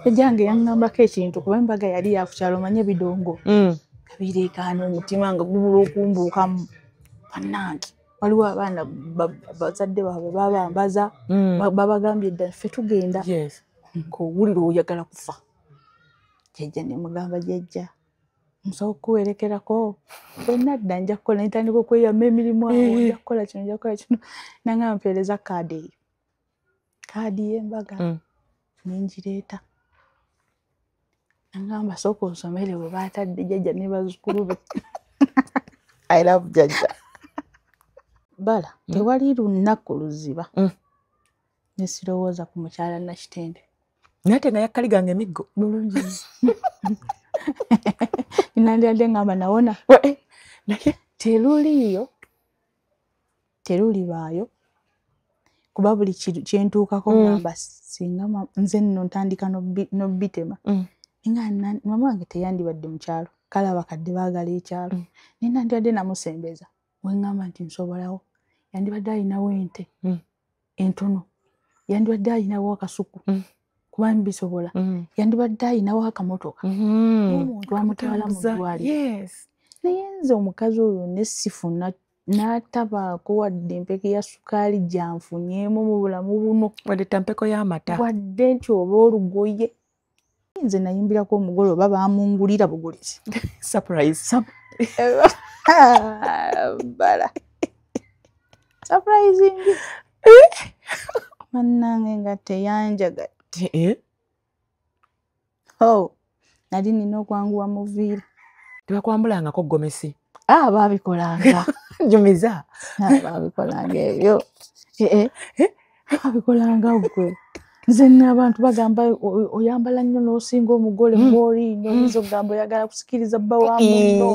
Ejange yangambako ekintu kuba embaga yali yakukyalo manye bidongo. Kabireekaana omutima nga gubula okumbuukamu. Bannange waliwo abaana bazadde baabwe babambaza babagambye dda ffe tugenda. Ng'owulira oyagala kufa. Jjajja ne mugamba jjajja nsobola okuwerekerako bwenna dda nja kukola ntandika okweyama emirimu awo nja kukola kino nja kukola kino nanga mpeereza kaadi eyo kaadi y'embaga nengireeta nangamba sooka onsomere bwe baatadde jjajja ne bazzukulu be. I love jjajja. Bala tewali lunaku luziba ne sirowooza ku mukyala Nakitende. Nate nga yakkaliganga emiggo bulungi nandiyadde ngamba nawona teruliyo terulibaayo kuba buli kyentuukako ngamba singa nze nno ntandika n'obbitema nga mama wange teyandibadde mu kyalo kale abakadde baagala ekyalo naye nandiyadde namusembeza we ngamba nti nsobolawo yandibadde alinawo ente entono yandibadde alinawo akasuku kuba mbisobola yandibadde alinawo akamotoka n'omuntu amutwala mu ddwaliro naye nze omukazi oyo nesifuna n'atabaako wadde empeke ya sukaali gyanfunyemu mu bulamu buno wadde tampeko y'amata wadde nti oba olugoye nze nayimbirako omugole oba baamungulira bugulizi surprise bala surprising mannange nga teyanjagatte nali nina okwanguwa muviira tebakwambulangako gomesi baabikolanga jumiza baabikolanga ebyo baabikolanga gwe nze n'abantu bagamba oyambala nnyo n'osinga omugole mw'oliino oyinza okugamba oyagala kusikiriza bba wa munno.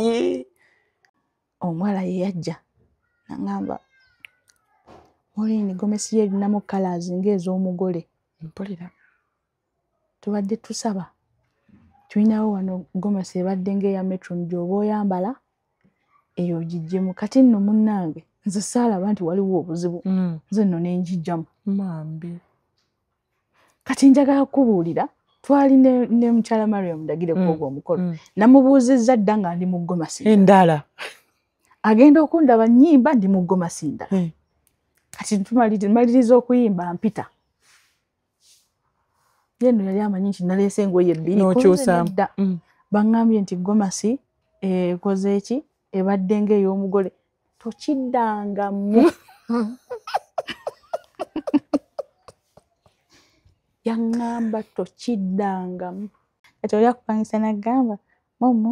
Omuwala ye yajja nangamba Maureen gomesi ye erinamu colors ng'ez'omugole mpulira tubadde tusaba tulinawo wano gomesi ebadde ng'eya metron gy'oba oyambala eyo gijjemu kati nno munnange nze saalaba nti waliwo obuzibu nze nno nenjijjamu mambi kati njagala kukubuulira twali ne mukyala Mariam Ndagire kwogwa omukolo namubuuzizza dda nga ndi mu gomasi endala agenda okundaba nnyimba ndi mu gomasi ndala kati tumaliriza okuyimba mpita yeno yali amanyi nti naleese engoye ebbiri n'okyusa baŋŋambye nti gomasi ekoze eki ebadde ng'ey'omugole tokiddangamu yaŋŋamba tokiddangamu kati oli akupangisa naggamba momo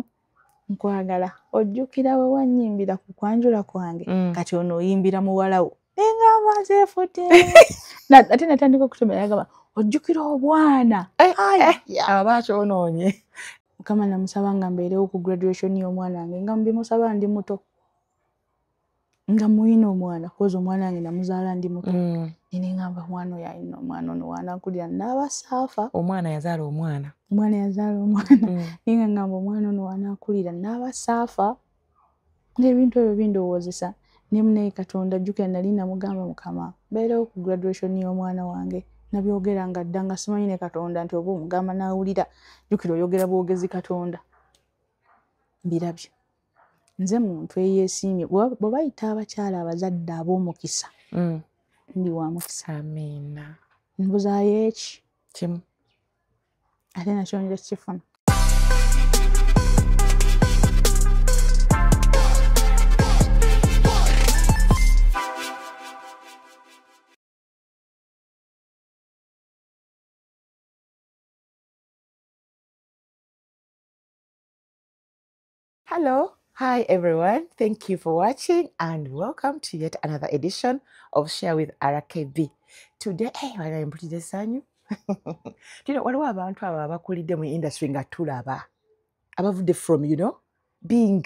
nkwagala ojjukira we wannyimbira ku kwanjula kwange kati ono oyimbira muwalawo neŋŋamba nzeefute ate natandika okutomera yagamba ojjukira obwana aba bakyonoonye mukama namusaba nga mbeerewo ku graduation y'omwana wange nga mbimusaba ndi muto nga muyina omwana koza omwana wange namuzaala ndi muto neneŋŋamba omwana oyo alina omwana ono waanakulira n'abasaafa omwana yazaala omwana yazaala omwana naye nga ŋŋamba omwana ono waanaakulira n'abasaafa ng'ebintu ebyo bindowoozesa naye Katonda jjukira nali namugamba mukama mbeerewo ku graduation y'omwana wange nabyogera nga dda nga simanyi ne Katonda nti oba omugamba n'awulira jjukira oyogera bwogezi Katonda mbirabye nze muntu eyeesiimye bwe bayita abakyala abazadde ab'omukisa ndi wa mukisa amiina mbuzaayo eki kimu ate nakyo nja kifuna. Hello, hi everyone. Thank you for watching and welcome to yet another edition of Share with RKB. Today, I'm pretty desanyu. You know, waliwo abantu abo abakulidde mu industry nga tulaba abavudde from, being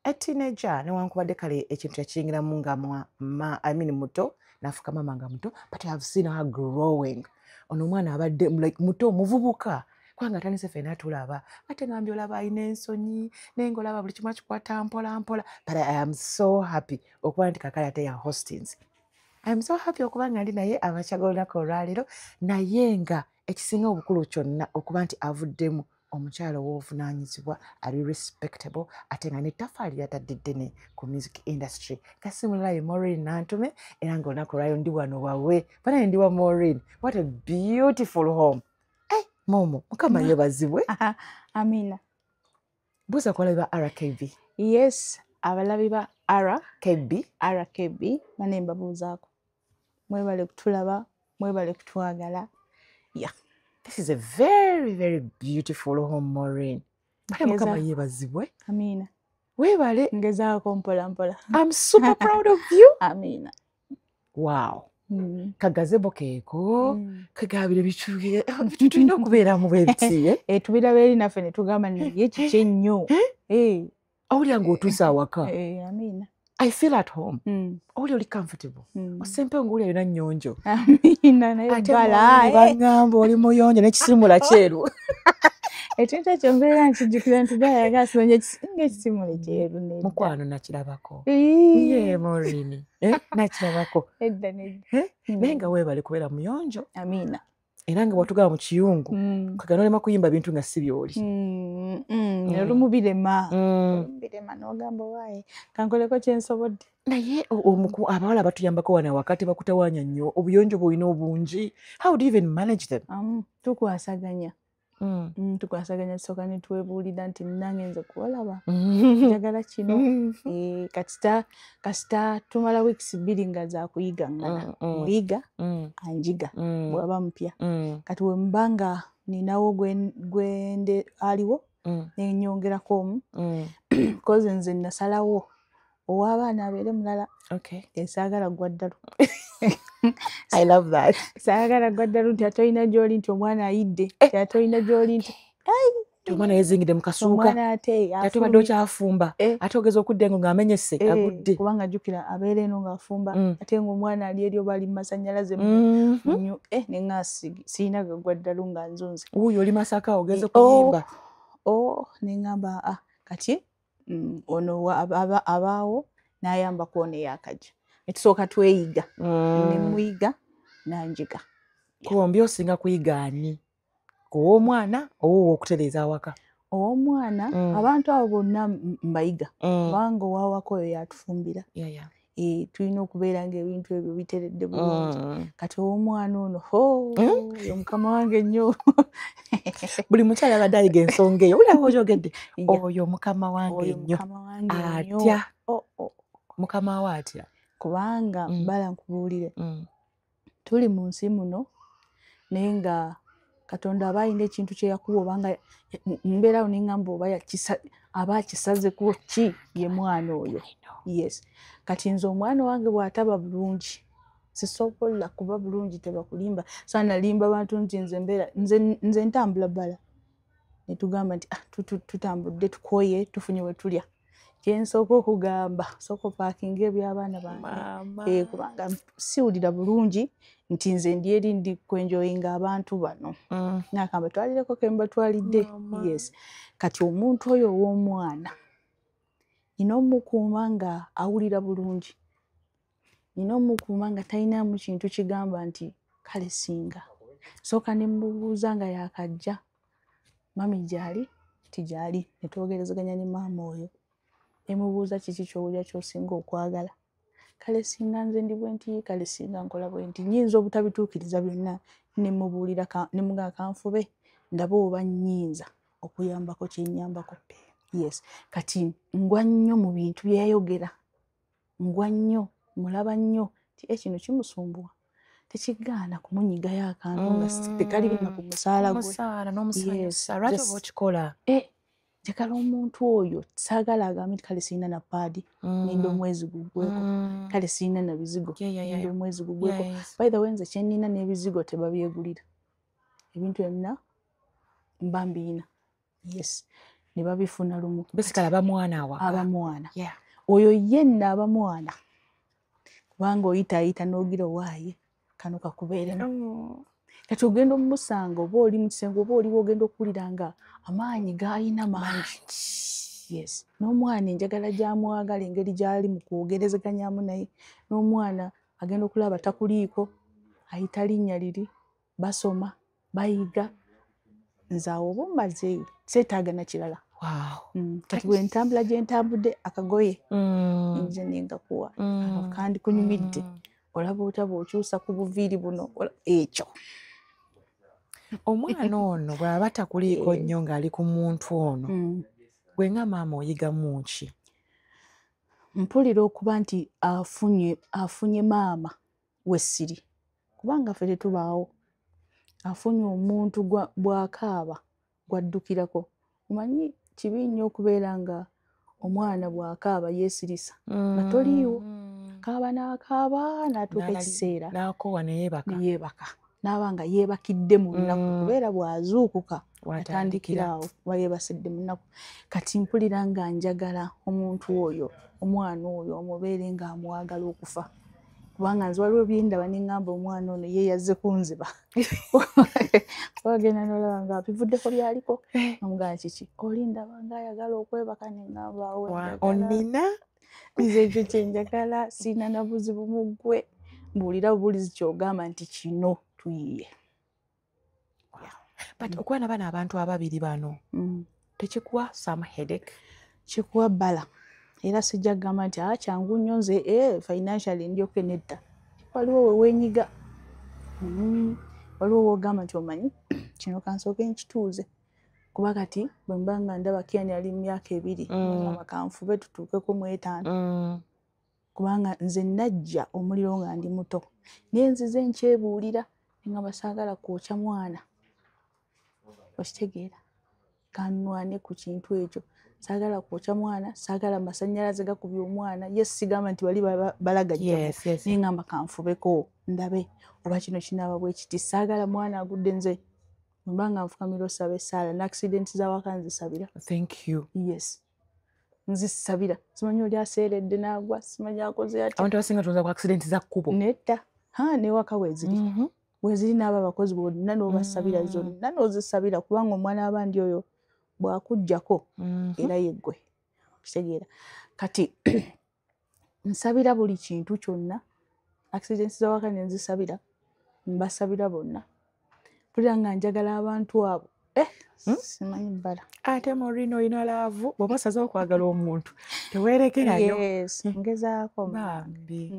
a teenager newankubadde kale ekintu yakiyingiramu nga muto nafuuka mama nga muto, but I have seen her growing. Ono omwana abadde like muto muvubuka kwanga atandise ffenna tulaba ate nga mbyolaba alina ensonyi naye ng'olaba buli kimu akikwata mpola mpola, but I am so happy okuba nti kakale ate ya hostings. I am so happy okuba nga ndi naye abakyagala olunaku olwaleero naye nga ekisinga obukulu kyonna okuba nti avuddemu omukyala ow'obuvunaanyizibwa ali respectable ate nga n'ettaffaali lyatadde ddene ku music industry. Kasimulala ye Maureen Nantume era ng'olunaku olwayo ndi wano wawe bana ndi wa Maureen. What a beautiful home. Momo mukama yeebazibwe. Amina. Buuza ku balabi ba RKB. Yes, abalabi ba RKB bane mbabuuzaako. Mwebale kutulaba, mwebale kutwagala. Yeah. This is a very, very beautiful home, Maureen. Mukama yeebazibwe. Amina. Weebale. Ngezaako mpola mpola. I'm super proud of you. Amina. Wow. Kagazebo keeko kagabire bicuye tulina okubeera mu bwebiti tubiraba eri naffe ne tugamba naye kiki ennyo owulira ng'otuuse awaka. Amina. I feel at home. Owulira oli comfortable. Osempewo ng'owulira yona nnyonjo. Amina naye bbala bangamba oli muyonjo n'ekisimula kyeru. Ekintu ekyo mbeera nkijjukira nti bayaga simanya ng'ekisimula kyeru. Mukwano nakirabako. Ye Maureen. Nakirabako. Edda nedda. Naye nga weebale kubeera muyonjo. Amina. Era nga bwatugaba mu kiyungu kagano olema kuyimba bintu nga si byoli. Olumu birema n'ogamba waaye kankoleko kyensobodde. Naye abawala batuyambako wano awaka tebakutawaanya nnyo obuyonjo bw'olina obungi. How do you even manage them? Tukwasaganya. Tukwasaganya tusooka ne twebuulira nti nange nze kuolaba njagala kino. Kasita tumala weeks 2 nga za kuyiga ngana muyiga anjiga bwaba mpya kati we mbanga ninawo gwende aliwo nenyongerako omu koze nze nasalawo ow'abaana abeere mulala. Saagala gwa ddalu. I love that. Saagala gwa ddalu nti atoyina gy'oli nti omwana ayidde atoyina gy'oli nti omwana yezingidde mu kasuuka ate badde okyafumba ate ogeza okuddengo ng'amenyese agudde kubanga ajjukira abeera eno ng'afumba ate ng'omwana ali eri oba ali mu masannyalaze munyu nenga siina gagwa ddalu nga nzunze wuuyo oli Masaka ogeze kuyimba neŋŋamba kati ono abaawo n'ayamba kwona eyakajja netusooka tweyiga nemuyiga nanjiga. Bombi osinga kuyiga ani? Ow'omwana owo okutereeza awaka? Ow'omwana abantu abo bonna mbayiga kubanga ow'awaka oyo yatufumbira. Tulina okubeera ng'ebintu ebyo biteredde bulungi. Kati ow'omwana ono oyo mukama wange nnyo. Buli mukyala abadde ayiga ensonga eyo owulira okyogedde oyo mukama wange nnyo atya mukama we atya kubanga bala nkubuulire tuli mu nsi muno naye nga Katonda aba alina ekintu kye yakuwa obanga mbeerawo neŋŋamba oba aba akisazeko ki ye mwana oyo. Yes. Kati nze omwana wange bw'ataba bulungi sisobola kuba bulungi tebakulimba saana limba bantu nti nze ntambula bbala ne tugamba nti tutambudde tukooye tufunye we tulya kyensooka okugamba sooka opaakinga eby'abaana bange kubanga siwulira bulungi nti nze ndi eri ndi kwenjoyinga abantu bano nakamba twalireko ke mbatwalidde. Yes. Kati omuntu oyo ow'omwana nina omukuuma nga awulira bulungi, nina omukuuma nga talinamu kintu kigamba nti kale singa sooka ne mubuuza nga yakajja mami gyali tijali ne twogerezeganya ne maama oyo nemubuuza kiki kyowulira kyosinga okwagala kale singa nze ndi bwe nti kale singa nkola bwe nti nnyinza obutabituukiriza byonna nemubuulira nemugaa kanfube ndaba oba nnyinza okuyambako kyennyambako. Yes. Kati ngwa nnyo mu bintu byayogera ngwa nnyo mulaba nnyo ti ekino kimusumbuwa tekigaana kumunyigayo akantu nga tekali bina ku musaala gwe lwaki oba okikola. Njagala omuntu oyo saagala agambe nti kale siina na paadi ninda omwezi gugweko kale siina na bizigo ninda omwezi gugweko. By the way nze kyenina n'ebizigo tebabyegulira ebintu byonna mba mbiina. Yes. Ne babifuna lumu besikala abamwana awaka abamwana oyo yenna abamwana kubanga oyitaayita n'ogira owaaye kano kakubeeremu kati ogenda omusanga oba oli mu kisenge oba oliwo ogenda okuwulira nga amaanyi g'alina mangi. Yes. N'omwana enjagala gy'amwagala engeri gy'ali mu kwogerezeganyaamu naye n'omwana agenda okulaba takuliiko ayita linnya liri basoma bayiga nze awo oba mmaze seetaaga na kirala. Kati bwe ntambula gye ntambudde akagoye nze ningakuwa kandi kunyumidde olaba otya bw'okyusa ku buviiri buno ekyo. Omwana ono bw'aba takuliiko nnyo ng'ali ku muntu ono gwe nga maama oyigamu ki? Mpulira okuba nti afunye maama wessiri kubanga ffe tetubaawo. Afunye omuntu bw'akaaba gwaddukirako. Omanyi kibi nnyo okubeera nga omwana bw'akaaba yeesirisa nga toliiwo. Kaaba n'akaaba n'atuuka ekiseera n'akoowa ne yeebaka n'aba nga yeebakidde mu lunaku kubeera bw'azuukuka atandikira awo kuba yeebasidde mu nnaku. Kati mpulira nga njagala omuntu oyo omwana oyo omubeere ng'amwagala okufa kubanga nze waliwo byendaba neŋŋamba omwana ono ye yazze kunziba. Wagenda n'olaba nga bivuddeko byaliko amugamba kiki olindaba ng'ayagala okwebaka neŋŋamba onina nze ekyo kyenjagala siina na buzibu mu ggwe mbuulira bubuulizi kyogamba nti kino tuyiye. But okuba na bano abantu ababiri bano tekikuwa some headache? Kikuwa bbala era sijja kugamba nti kyangu nnyo nze financially ndyoke nedda. Waliwo we weenyiga, waliwo wogamba nti omanyi kino kansooke nkituuze kuba kati bwe mba nga ndaba Kian ali mu myaka 2 ngamba kanfube tutuukeko mu 5 kubanga nze najja omuliro nga ndi muto naye nzize nkyebuulira ngamba saagala kwokya mwana. Okitegeera kanwane ku kintu ekyo. Saagala kwokya mwana, saagala masannyalaze gakubye omwana. Yes, sigamba nti bali balagajja naye ngamba kanfubeko ndabe oba kino kinaaba bwe kiti. Saagala mwana agudde nze mbanga nfukamira osaba essaala n'accident z'awaka nzisabira. Thank you. Yes, nzisabira. Simanyi oli aseeredde n'agwa, simanyi akoze atya. Abantu abasinga tuza ku accident za kkubo. Nedda n'ewaka weeziri weeziri n'abo abakozi bonna n'obasabira zonna n'ozisabira kubanga omwana abandi oyo bw'akuggyako era yeggwe. Kitegeera kati nsabira buli kintu kyonna. Accidents z'awaka ne nzisabira mbasabira bonna. Mpulira nga njagala abantu abo simanyi bbala. Ate Morino olina laavu bw'oba osazeewo okwagala omuntu teweerekerayo. Yes, ngezaako bambi.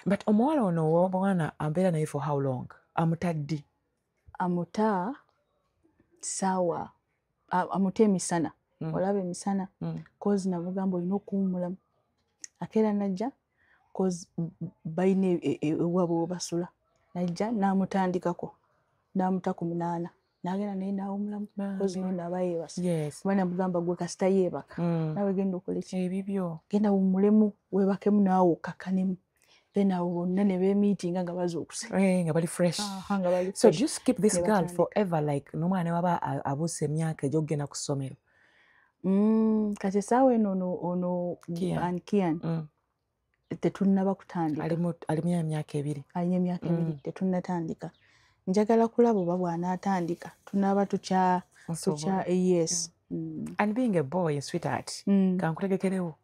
But omuwala ono w'omwana ambeera naye for how long? Amutaddi? Amuta ssaawa amuta emisana. Olaba emisana kozi namugamba olina okuwummulamu. Akeera najja kozi balina ewabwe webasula. Najja n'amutandikako n'amuta ku 8 n'agenda naye n'awummulamu kozi n'ono aba yeebase. Kuba namugamba gwe kasita yeebaka nawe genda okola ki ebibyo genda wummulemu weebakemu naawe okkakkanemu. Then abo bonna ne beemiitinga nga bazuukuse nga bali fresh. So do you skip this girl forever like n'omwana waba abuuse emyaka egy'okugenda ku ssomero? Kati essaawa eno ono Kian tetunnaba kutandika. Alimu emyaka 2. Alina emyaka 2 tetunnatandika. Njagala kulaba oba bw'anaatandika tunaaba tukya yes. And being a boy, sweetheart, kankutegekerewo.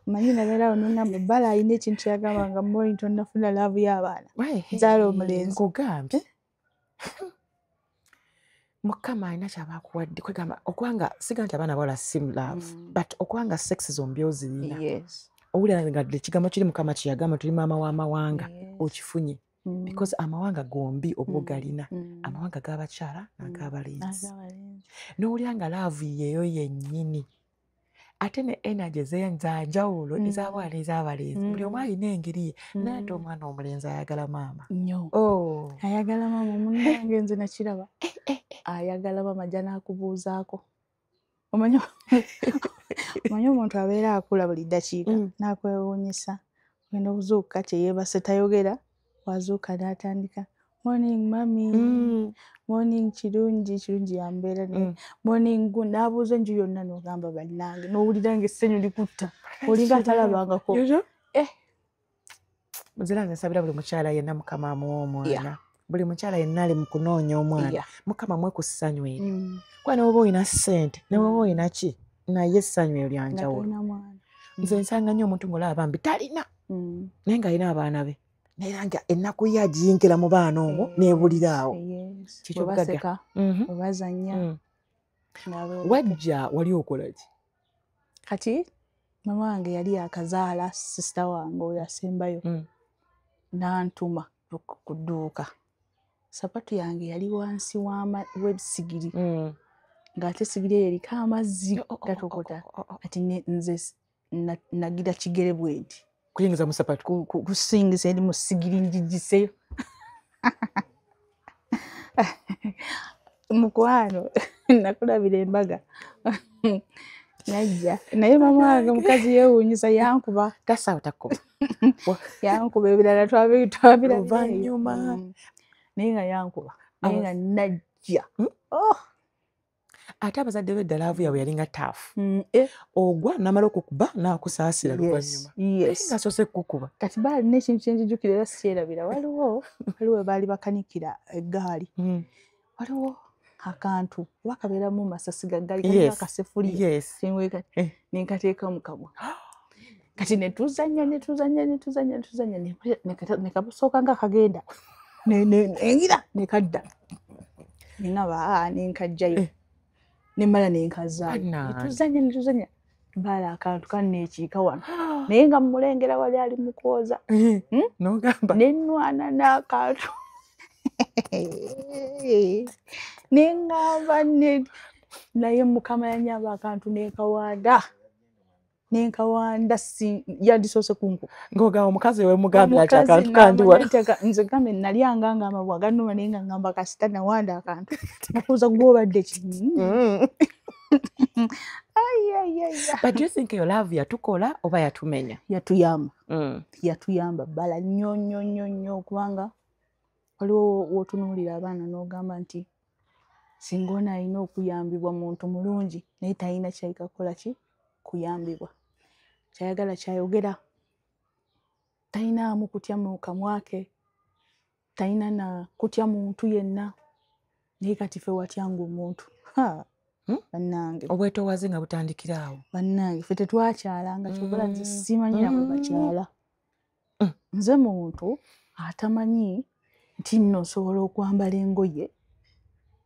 Manyi nabeerawo n'engamba ebbala alina ekintu kyagamba nga Morning tonnafuna laavu y'abaana. Nzaala omulenzi. Nkugambye Mukama alina ky'abakuwadde kwegamba okubanga siga nti abaana bawala si love but okubanga sex zombi ozirina. Owulira nga ekigambo kiri Mukama kye yagamba tuli maama w'amawanga okifunye. Because amawanga gombi oba ogalina amawanga g'abakyala n'ag'abalenzi. N'owulira nga laavu yeeyo yennyini ate ne energy z'enjawulo ez'abaana ez'abalenzi buli omu alina engeri ye. Naye ate omwana omulenzi ayagala maama nnyo. Ayagala maama munnange nze nakiraba. Ayagala maama ajja n'akubuuzaako. Omanyi omuntu abeera akula buli ddakiika n'akwewuunyisa. Ogenda okuzuukuka teyeebase tayogera wazuuka n'atandika morning mami morning kirungi yambeera ne morning good n'abuuza enju yonna n'ogamba bannange n'owulira ng'essenyu likutta olinga atalabangako. Muzira nze nsabira buli mukyala yenna Mukama amuwa omwana. Buli mukyala yenna ali mu kunoonya omwana Mukama mwe ku ssanyu eryo. Kuba ne woba olina ssente ne woba olina ki naye essanyu eryo lya njawulo. Nze nsanga nnyo omuntu ng'olaba bambi talina naye ng'alina abaana be naye nga ennaku ye agiyingira mu baana omwo neebuliraawo kikyo baseka obazanya. Wajja wali okola ki? Kati mama wange yali akazaala sisita wange oyo asembayo n'antuma ku dduuka. Sapatu yange yali wansi w'esigiri ng'ate sigiri eyo eriko amazzi gatokota. Kati nze nagira kigere bwenti kuyingiza mu sapatu kusingiza eri mu sigiri ngigiseyo. Mukwano nakulabira embaga najja naye mama wange mukazi yeewuunyisa yankuba. Tasaawa takkuba yankuba ebirala twabira oluvannyuma naye nga yankuba naye nga najja. Ate abazadde be eddala avu yabwe yalinga taafu. Ogwa namala okukuba n'akusaasira luvannyuma nga asoose kukuba. Kati baalina ekintu kyenjijjukira era sikyerabira. Waliwo baali bakanikira eggaali. Waliwo akantu oba kabeeramu masasi gaggali kalimu akasefuliya nenkateeka mu kamwa. Kati netuzanya nekasooka nga akagenda nengira nekadda neŋaba nenkajjayo nemmala nenkazaayo netuzanya baala akantu kanneekiika wano naye nga mumulengera wali ali mukwoza nogamba nennwana n'akantu neŋŋamba naye mukama yanyamba akantu nenkawanda yandisoose kunkuba. Ng'ogamba omukazi we mugambira ati akantu kandi wano. Nze gambe nalyanga nga amabwa gannuma naye nga ngamba kasita nawanda akantu nakuuza gw'obadde ki. But do you think your love yatukola oba yatumenya? Yatuyamba bbala nnyo kubanga waliwo w'otunuulira abaana n'ogamba nti singa ono alina okuyambibwa muntu mulungi naye talina kyayika kukola ki kuyambibwa. Kyayagala kyayogera, talinaamu kutya mu kamwa ke, talina na kutya muntu yenna naye kati ffe watyanga omuntu. Bannange obwetoowaze nga butandikira awo. Bannange ffe tetwakyalanga kyobala nze simanyira bwe bakyala. Nze muntu atamanyi nti nno nsobola okwambala engoye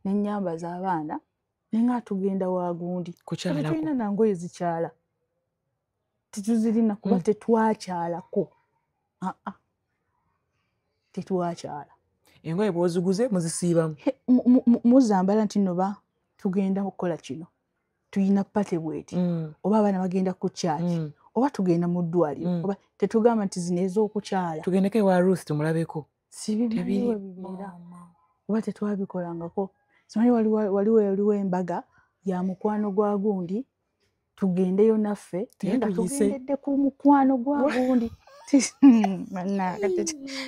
n'ennyambaza abaana naye nga tugenda wagundi tulina nangoye zikyala tetuzirina kuba tetwakyalako. Tetwakyala engoye bw'oziguze muzisiibamu muzambala nti nno tugenda kukola kino tuyina pate bweti oba abaana bagenda ku kyaki oba tugenda mu ddwaliro oba tetugamba nti zino ez'okukyala tugendeko ewa Ruth tumulabeko. Sibibiwe bibeera oba tetwabikolangako. Simanyi waliwo embaga ya mukwano gwa gundi tugendeyo naffe naye nga tugendedde ku mukwano gwa gundi.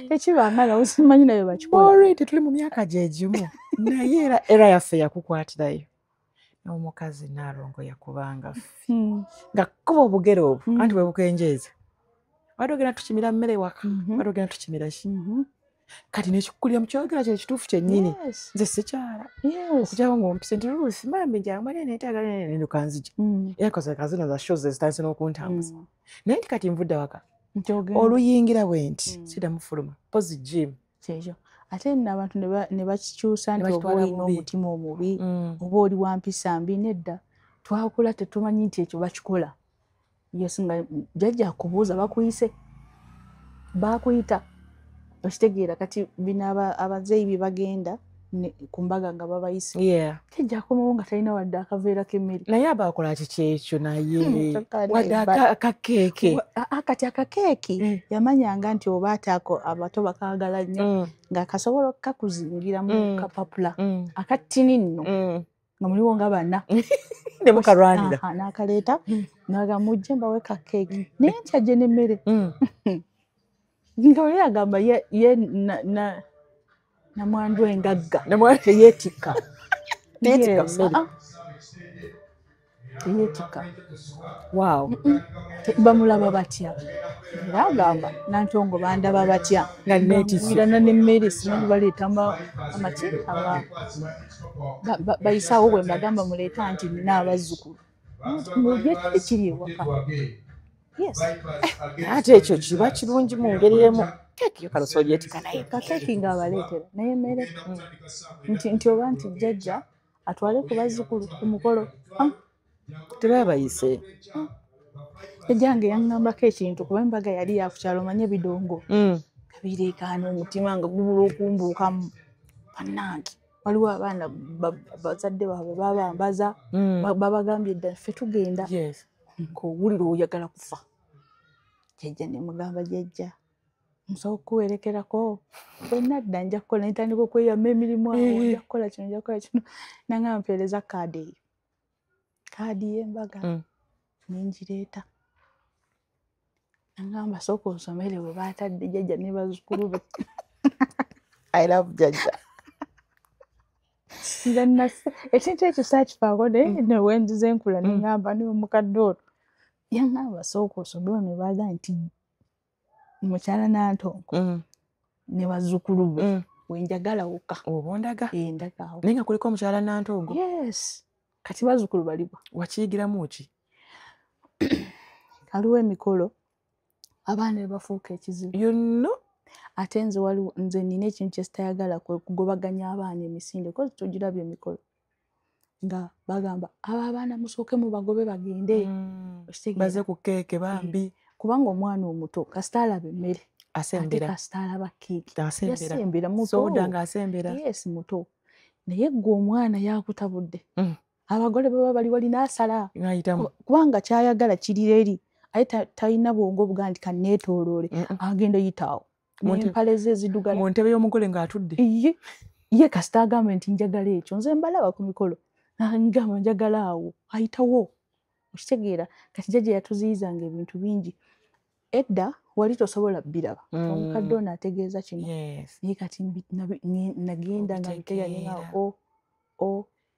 Tekibangala simanyi nayo bakikola. Tetuli mu myaka gyegimu naye era yaffe yakukwatirayo n'omukazi Narongo yakubanga ffe nga kuba obugere obwo anti bwe bukenjeeza wadde ogenda tukimira mmere waka wadde ogenda tukimira ki kati nekikukulira mu kyogera kyo ekituufu kyennyini nze sikyala okugyawo ng'ompise nti Ruth mambi njangu ane neetaaga nenduka nzija era kazino za shows ezitandise n'okuntambuza naye nti kati nvudde waka oluyingira bwe nti siddamu fuluma pozi gym kyekyo. Ate nno abantu ne bakikyusa nti oba olina omutima omubi oba oli wa mpisa mbi. Nedda twakula tetumanyi nti ekyo bakikola. Yesinga jjajja akubuuza bakuyise bakuyita okitegeera. Kati bino abazeeyi bye bagenda ku mbaga nga babayise tejja akomawo nga talina wadde akaveera k'emmere naye aba akola kiki ekyo naye wadde akakeeke. Kati akakeeki yamanyanga nti oba ataako abato bakaagala nnyo ng'akasobola okukakuzingira mu kapapula akattini nno nga muliwo nga bana ne mukalwanira n'akaleeta naga mujje mbawe kakeeki naye ntyajje n'emmere nga oli agamba ye namwandu engagga teyeetikka teyeetikka. Bamulaba batya era agamba Nantongo bandaba batya nga neetisirana n'emmere simanyi baleeta amaki bayisaawo bwe mbagamba muleeta nti nina abazzukulu mulye ekiri ewaka Yes. Ate ekyo kiba kirungi mu ngeri emu. Keeki yo kaloso ogyetika naye. Kakeeki ng'abaleetera naye emmere nti oba nti jjajja atwale ku bazzukulu ku mukolo. Tebaba bayise. Jjajjange yaŋŋambako ekintu kuba embaga yali yakukyalo omanye bidongo. Bireekaana omutima nga gubula okumbuukamu. Bannange waliwo abaana bazadde baabwe babambaza babagambye dda ffe tugenda ng'owulira oyagala kufa. Jjajja ne mugamba jjajja nsobola okuwerekerako bwenna dda nja kukola nentandika okweyama emirimu awo nja kukola kino nja kukola kino nanga mpeereza kaadi eyo kaadi y'embaga nengireeta nangamba sooka onsomere we baatadde jjajja ne bazzukulu be. I love jjajja. Ekintu ekyo saakifaako ne wenzize enkula neŋŋamba niwe mukadde ono yaŋŋamba sooka osome ne baagamba nti mukyala Nantongo ne bazzukulu be wenjagala wokka oba ondaga ndagaawo naye nga kuliko omukyala Nantongo. Yes. Kati bazzukulu baliwo. Wakiyigiramu ki? Waliwo emikolo abaana ne bafuuka ekizibu. Ate nze nina ekintu kye sitayagala kugobaganya abaana emisinde kozi tugirabye emikolo nga bagamba abo abaana musooke mubagobe bagende baze ku keeke bambi kubanga omwana omuto kasita alaba emmere asembera kasita alaba keeki yasembera soda ng'asembera. Yes, muto naye gwe omwana yakutabudde abagole baba bali walina asala kubanga kyayagala kiri eri aye talina bwongo buga nti kanneetooloole agenda yitaawo n'empale ze eziddugala mu ntebe y'omugole ng'atudde ye kasita agambe nti njagala ekyo nze mbalaba ku mikolo ngamba njagala awo ayitawo okitegeera. Kati jjajja yatuziyizanga ebintu bingi edda wali tosobola biraba omukadde ono ategeeza kino naye kati nagenda nga biteganyenga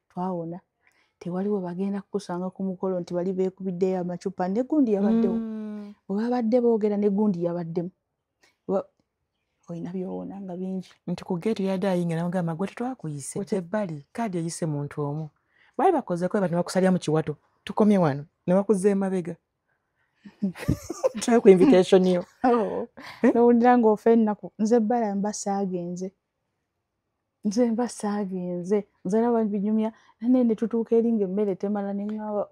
twawona tewaliwo bagenda kukusanga ku mukolo nti bali beekubiddeyo amacupa ne gundi yabaddewo bwe babadde boogera ne gundi yabaddemu olina byowona nga bingi nti ku geetu yadde ayinga namugamba gwe tetwakuyise ebbali kaadi eyise muntu omu bali bakozeko bati bakusalya mu kiwato tukomye wano ne bakuza emabega try ku invitation yo nowulira ng'ofa ennaku nze ebbala mba saagenze nze laba binyumya nane ne tutuuka eri ng'emmere temala ne ŋŋamba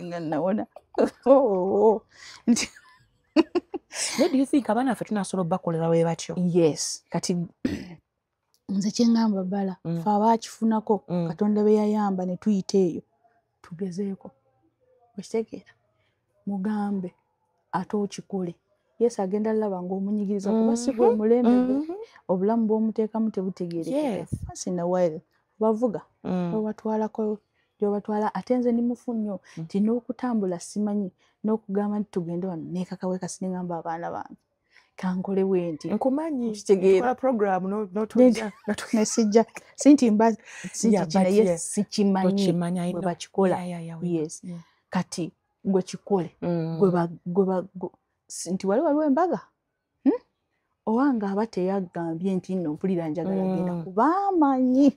nga nawona nti do you think abaana ffe tunasobola bakolera we batyo? Yes. Kati nze kyengamba bbala fe abaakifunako Katonda be yayamba ne tuyita eyo tugezeeko okitegeera mugambe ate okikole. Yesu agenda laba ng'omunyigiriza kuba si gwe mulembe obulamu bw'omuteekamu tebutegeerekeka. Once in a while bavuga obatwalako gyobatwala ate nze ni mufu nnyo nti n'okutambula simanyi n'okugamba nti tugende wano neekakawe kasi ne ŋŋamba abaana bange kankole bwe nti nkumanyi kitegeera program nesijja sinti mba sinti naye sikimanyi bwe bakikola. Yes. Kati gwe kikole nti waliwo embaga owanga aba teyagambye nti nno mpulira njagala genda kuba amanyi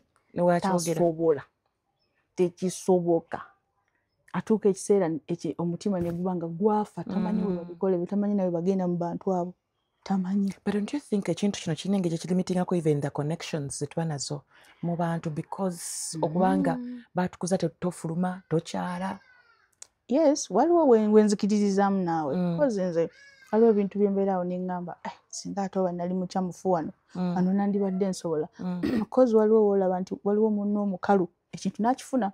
tasobola tekisoboka atuuka ekiseera omutima ne guba nga gwafa tamanyi bwe babikole tamanyi nawe bagenda mu bantu abo tamanyi. But don't you think ekintu kino kirina engeri kyekilimitingako even the connections zetuba nazo mu bantu because okubanga batukuza tofuluma tokyala? Yes, waliwo wenzikiririzaamu naawe because nze waliwo ebintu byembeeraawo ne ŋŋamba singa ate oba nali mukyamufu wano wano nandibadde nsobola because waliwo woolaba nti waliwo munno omukalu ekintu n'akifuna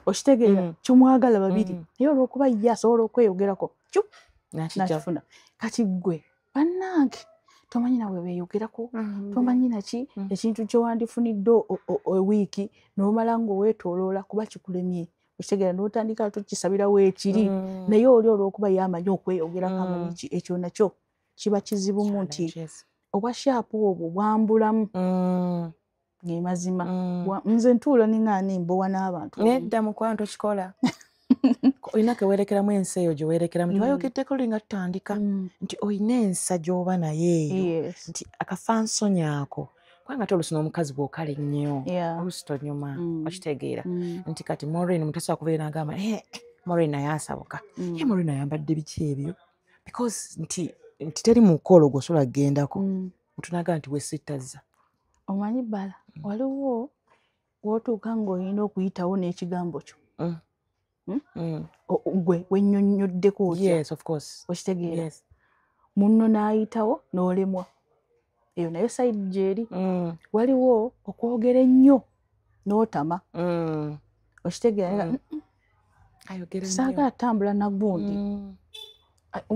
okitegeera kimwagala babiri naye olw'okuba ye asobola okweyogerako n'akifuna. Kati gwe bannange tomanyi nawe beeyogerako tomanyi naki ekintu kyewandifunidde ewiiki n'omala ng'oweetooloola kuba kikulemye okitegeera n'otandika tukisabirawo ekiri naye oli olw'okuba ye amanyi okweyogerako amanyi ekyo nakyo kiba kizibumu nti obwa shaapu obwo bwambulamu mazima. Nze ntuula neŋŋaana mbowa n'abantu nedda mukwano tokikola olina kewerekeramu ensi eyo gyewerekeramu tibayogeddeko linga tutandika nti olina ensa gy'oba naye eyo nti akafansonyi ako kubanga ate olusi n'omukazi bw'okala ennyo olusi tonyuma okitegeera nti kati Maureen mutasobola kubeera n'agamba Maureen yasabuka ye Maureen yambadde biki ebyo because nti teri mukolo gosola gendako mutunaga nti wesitazza omanyi bala waliwo wotuuka ng'olina okuyitawo n'ekigambo kyo gwe wennyonnyoddeko otya okitegeera munno n'ayitawo n'olemwa eyo nayo sayidi gyeri waliwo okwogera ennyo n'otama okitegeera saagala tambula na gundi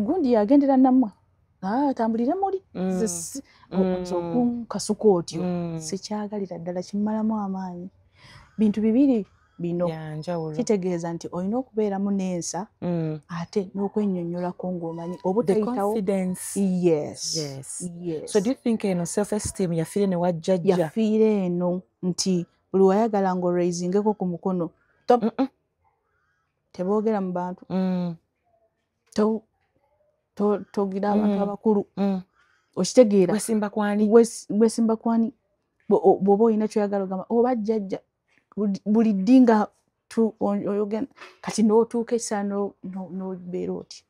gundi yagendera nammwe atambulire muli kasuka otyo sikyagalira ddala kimmalamu amaanyi bintu bibiri bino kitegeeza nti olina okubeeramu n'ensa ate n'okwennyonnyolako ng'omanyi obutayitawo so do you think eno self esteem yafiire ne wajjajja yafiire eno nti buli wayagala ng'orayizingeko ku mukono teboogera mu bantu togira abantu abakulu okitegeera wesimba kwani bw'oba olina kyoyagala ogamba oba jjajja buli ddinga oyogenda kati n'otuuka essa n'obeera oti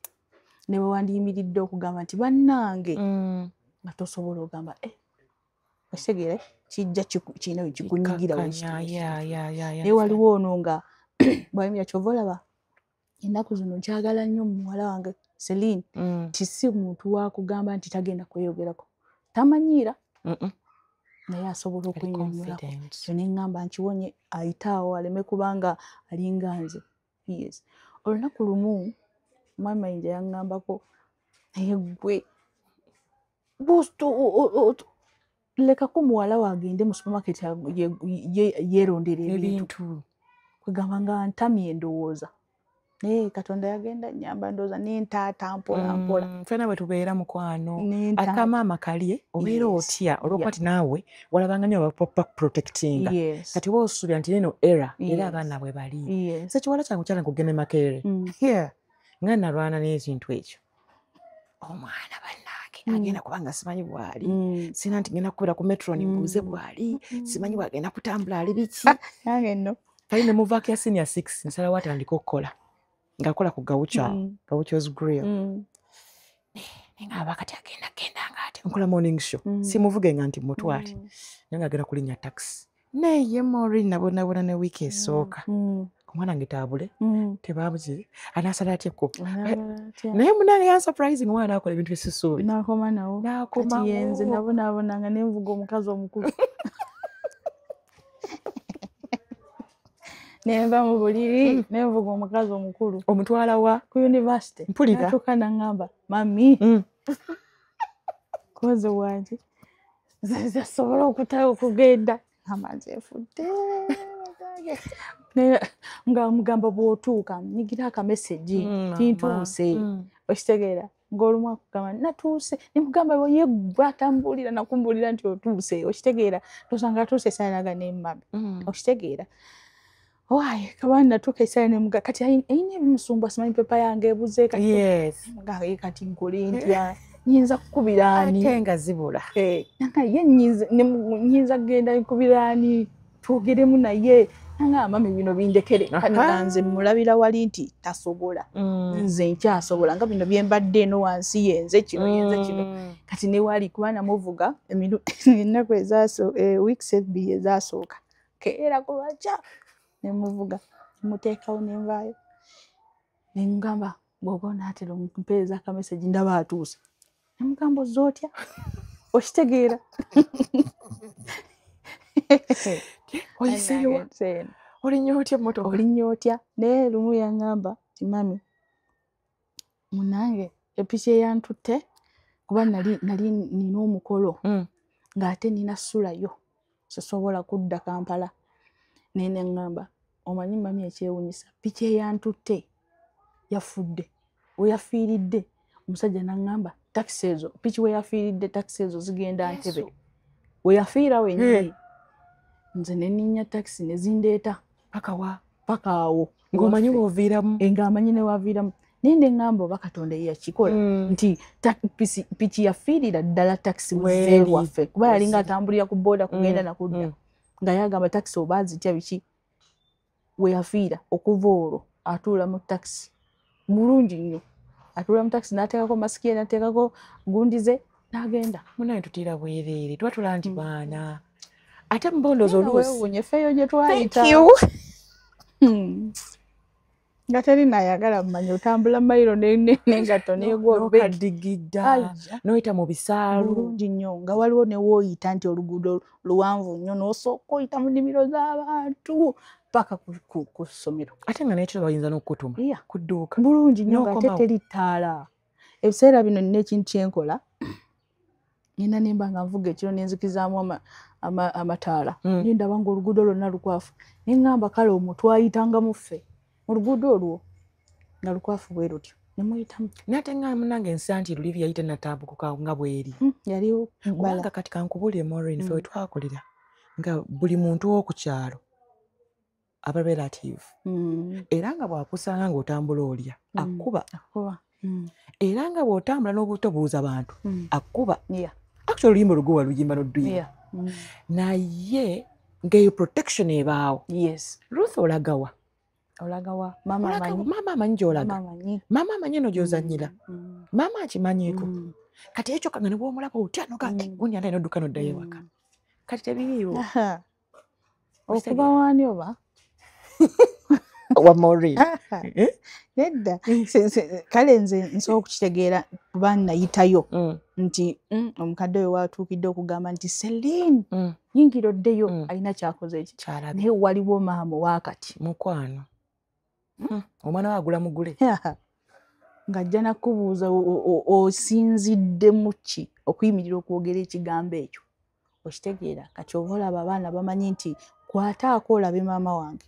ne bwe wandiyimiridde okugamba nti bannange nga tosobola ogamba okitegeera kijja kirina wekikunyigira naye waliwo ono nga bwayimira kyova olaba ennaku zino nkyagala nnyo muwala wange Celine ti si muntu wakugamba nti tagenda kweyogerako tamanyiira naye asobola okwennyonnyolako kyo ne ŋŋamba nkiwonye ayitaawo aleme kubanga alinga nze olunaku lumu mwami Mayinja yaŋŋambako naye gwe lekako muwala wagende mu supermarket yeerondera ebintu kwegamba nga ntamye endowooza naye Katonda yagenda nnyamba ndowooza n'entaata mpola mpola fena bwe tubeera mukwano akamaama kalye obeera otya olwokuba ti naawe walabanga nnyo baprotectinga kati oba osuubira nti neno era abaana bwe bali so ekiwala kyange kyala nkugenda Makerere nga nalwana n'ekintu ekyo omwana bannange agenda kubanga simanyi bwali sina nti ngenda kubeera ku metro nimbuuze bwali simanyi bwagenda kutambula ali biki nange nno kali ne muvaako ya senior 6 nsalawo atandika okukola ng'akola ku Gaucho's Grill nga abakati agenda nga ati nkola morning show simuvuge nga nti mutwale naye ng'agenda kulinnya taxi naye Maureen nabonabona ne wiiki esooka omwana nge taabule tebamukiri anaasala atya ekkubo naye munange yansurprising omwana naakola ebintu ebisisuubi n'akoma nawo kati yenze nabonaabonanga ne nvuga omukazi omukulu nenva mu buliri nenvuga omukazi omukulu omutwala wa ku university mpulira natuuka naŋŋamba mami koze wange zasobola okugenda amanzi efudde nga mugamba bw'otuuka nyigira akameseji tintuuse okitegeera ng'olumu akugamba natuuse nimugamba ye gwatambuulira nakumbuulira nti otuuse okitegeera tosanga atuuse esanaga nemmami okitegeera waaye kabani natuuka esaala nemuga kati ayina ebimusumba simanyi pepa yange ebuze kati nkole ntya nyinza kukubira ani ate nga zibula ye nyinza kugenda nkubira ani twogeremu naye nga mami bino bindekere kanze mulabira wali nti tasobola nze nkyasobola nga bino byembadde eno wansi yenze kino kati ne wali kuba namuvuga ennaku weeks ebbiri ezasooka keera kulwaca nemuvuga muteekawo nenvaayo nemugamba bw'oba onaatera mpeereza akameseji ndaba atuuse nemugamba ozza otya okitegeera oyiseyo olinnya otya emmotoka olinnya otya naye lumu yaŋŋamba ti mami munange epiki eyantutte kuba nali nina omukolo ng'ate nina ssulayo sisobola kudda Kampala naye neŋŋamba omanyi mami ekyewunyisa piki eyantutte yafudde weyafiiridde omusajja naŋŋamba takisi ezo piki weyafiiridde takisi ezo zigenda Ntebe weyafiira wennyini nze neninnya takisi nezindeeta paka awo ng'omanyi bw'oviiramu ng'amanyi ne waviiramu naye neŋŋamba oba Katonda yeyakikola nti piki yafiirira ddala takisi muzeeru waffe kuba yalinga atambulira ku booda kugenda nakudda nga yagamba takisi oba zitya biki weyafiira okuva olwo atuula mu taxi mulungi nnyo atuula mu taxi n'ateekako masiki ye n'ateekako gundi ze n'agenda. Munaye tutiira bwereere twatula nti baana ate mbondozo oluusi effeeyo gye twayita nga teri naayagala mmanya otambula mayiro n'engatto n'okadigidda n'oyita mu bisaalu bulungi nnyo nga waliwo ne wooyita nti oluguudo luwanvu nnyo n'osooka oyita mu nnimiro z'abantu paka ku ssomero ate nga n'ekiro bayinza n'okukutuma ku dduuka bulungi nnyo nga ate teri ttaala. Ebiseera bino nina ekintu kyenkola nina nemba nga nvuga ekiro nenzikizaamu amataala nindaba nga oluguudo lwonna lukwafu neŋŋamba kale omwo twayitangamu ffe mu luguudo olwo nga lukwafu bwe lutyo nemuyitamu nate nga munange ensanti luli byayita natambukuka nga bweri yaliwo kubanga kati kankubulire Maureen ffe wetwakolera nga buli muntu w'oku kyalo aba relative era nga bwakusanga ng'otambula olya akkuba era nga bw'otambula n'obutobuuza bantu akkuba actually oluyimba olugowa luyimba n'odduyimba naye ng'eyo protection ebaawo. Ruth olagawa mama amanyi gy'olaga mama amanyi eno gy'ozannyira mama akimanyiiko kati ekyo kanga ne bw'omulaba otya noga gundi anda n'odduka n'oddayo ewaka kati tebiriiwo okuba waani oba wa Maureen nedda kale nze nsobola okukitegeera kuba nayitayo nti omukadde oyo watuukidde okugamba nti Celine yingira oddeyo alina kyakoze eki naye waliwo maama waakati mukwano omwana we agula mugule ng'ajja nakubuuza osinzidde mu ki okuyimirira okwogera ekigambo ekyo okitegeera kati oba olaba abaana bamanyi nti kwataako olabe maama wange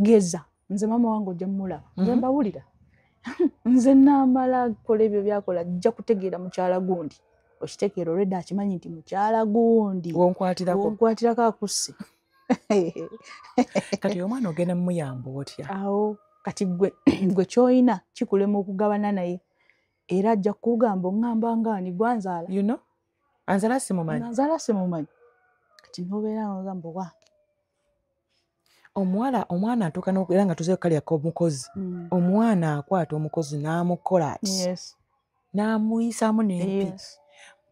geza nze maama wange ojja mmulaba nze mbawulira nze naamala kola ebyo byakola ajja kutegeera mukyala gundi okitegeera olwedda akimanyi nti mukyala gundi wonkwatirako akusse kati omwana ogenda mumuyamba otya awo kati gwe ky'olina kikulema okugabana naye era ajja kukugamba oŋŋamba ngaani gwanzaala anzaala simumanyi kati nobeera ng'ogamba wange omwana atuuka era nga tuzeeko kalya k'omukozi omwana akwata omukozi n'amukola ati n'amuyisaamu n'empi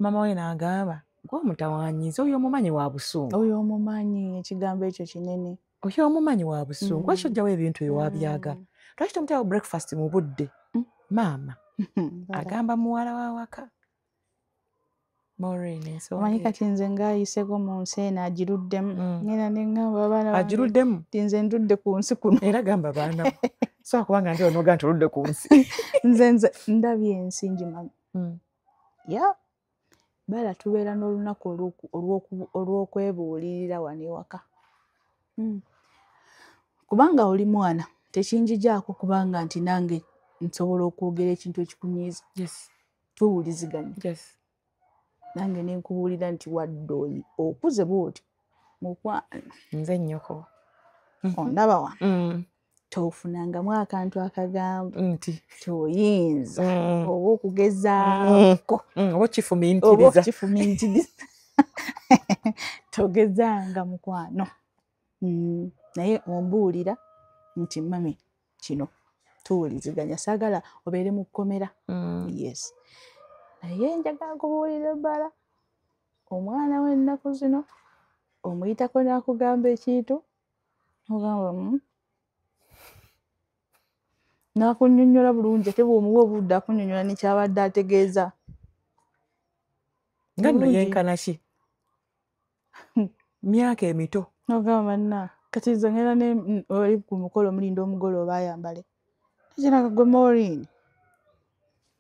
mama we n'agamba gw'omutawaanyiza oyo omumanyi wa busungu oyo omumanyi ekigambo ekyo kinene oyo omumanyi wa busungu lwaki ojjawo ebintu ebyo wabyagala lwaki tomutawo breakfast mu budde maama agamba muwala wa waka Maureen omanyi kati nze ngaayiseko mu nsi eno agiruddemu ngenda neŋŋamba abaana agiruddemu ti nze ndudde ku nsi kuno era gamba baana sobola kubanga nti onoga nti oludde ku nsi nze ndabye ensi ngimanyi bala tubeera n'olunaku olw'okwebuulirira wano ewaka kubanga oli mwana tekinjijaako kubanga nti nange nsobola okwogera ekintu ekikunyiiza tuwuliziganya nange nenkubuulira nti wadde okuze bw'otyo mukwano nze nnyoko ondaba wano tofunangamu akantu akagambo nti toyinza oba okugezaako oba okifumintiriza togezanga mukwano naye ombuulira nti mami kino tuwuliziganya saagala obeere mu kkomera naye njagala kubuulira ebbala omwana w'ennaku zino omuyitako n'akugamba ekintu ogamba n'akunnyonnyola bulungi ate bw'omuwa obudde akunnyonnyola nekyabadde ategeeza nga nno yenkana ki myaka emito ogamba nna kati nze ngenda oli ku mukolo mulinda omugole oba ayambale ekiraga gwe Maureen